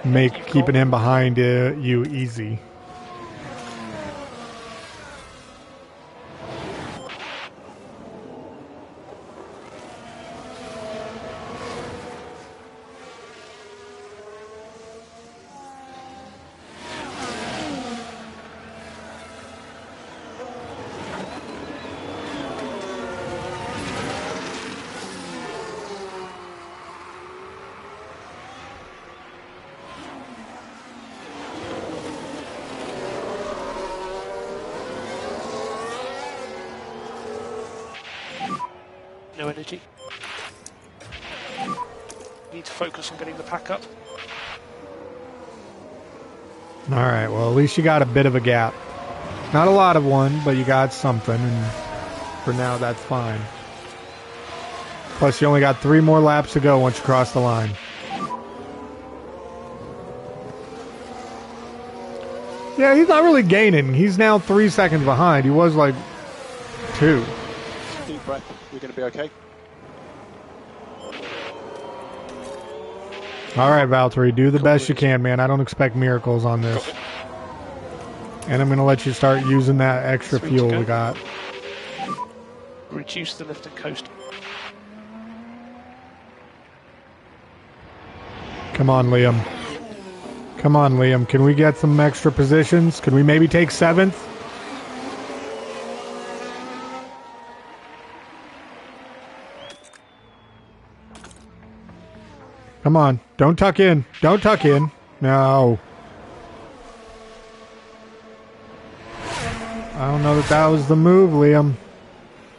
make keeping him behind you easy. No energy. Need to focus on getting the pack up. All right, well, at least you got a bit of a gap. Not a lot of one, but you got something, and for now, that's fine. Plus, you only got 3 more laps to go once you cross the line. Yeah, he's not really gaining. He's now 3 seconds behind. He was like 2. Deep breath. You're going to be okay. All right, Valtteri, do the best you can, man. I don't expect miracles on this. And I'm going to let you start using that extra 3 fuel to go. we got. Reduce the lift and coast. Come on, Liam. Come on, Liam. Can we get some extra positions? Can we maybe take 7th? Come on. Don't tuck in. Don't tuck in. No. I don't know that was the move, Liam.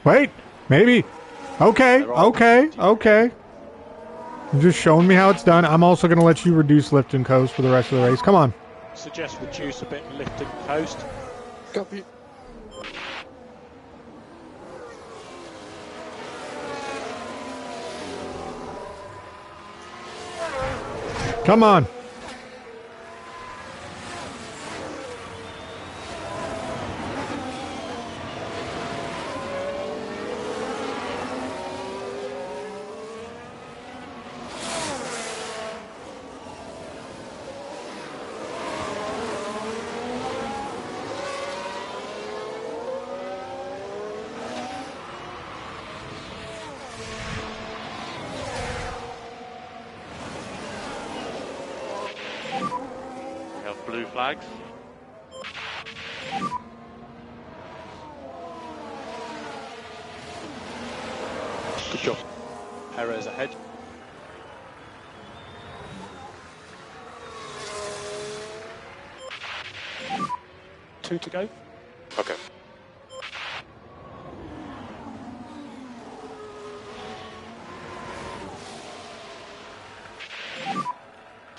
Wait. Maybe. Okay. Okay. Okay. You're just showing me how it's done. I'm also going to let you reduce lift and coast for the rest of the race. Come on. Suggest reduce a bit lift and coast. Copy. Come on. We have blue flags. Good job. Perez ahead. Two to go. Okay.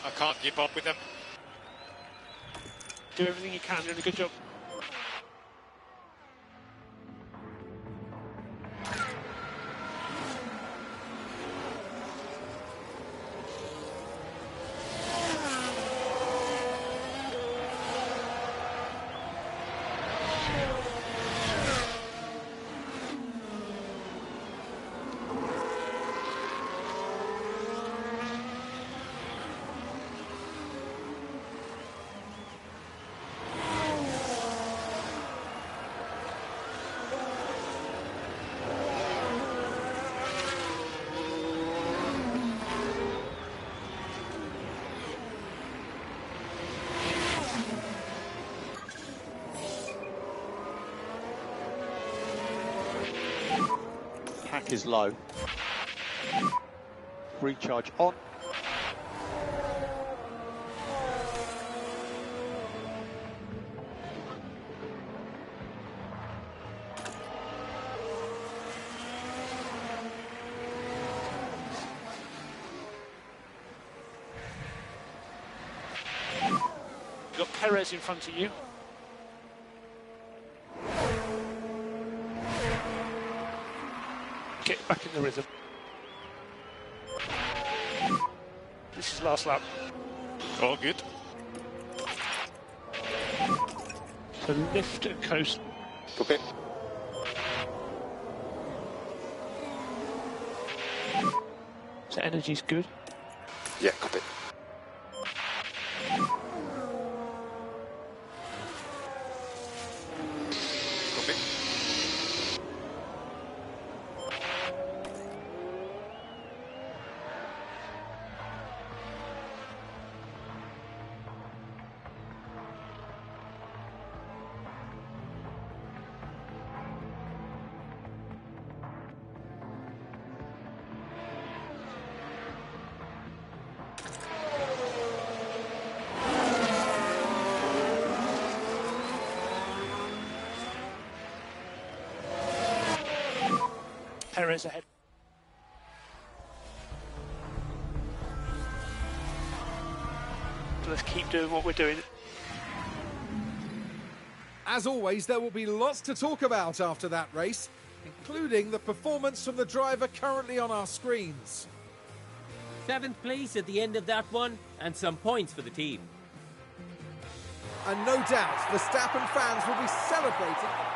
I can't keep up with them. Do everything you can, doing a good job. Track is low. Recharge on. You've got Perez in front of you. Get back in the rhythm. This is last lap. All good. So lift and coast. Copy. So energy's good. Yeah, copy. Copy. Perez ahead. So let's keep doing what we're doing. As always, there will be lots to talk about after that race, including the performance from the driver currently on our screens. 7th place at the end of that one, and some points for the team. And no doubt, Verstappen fans will be celebrating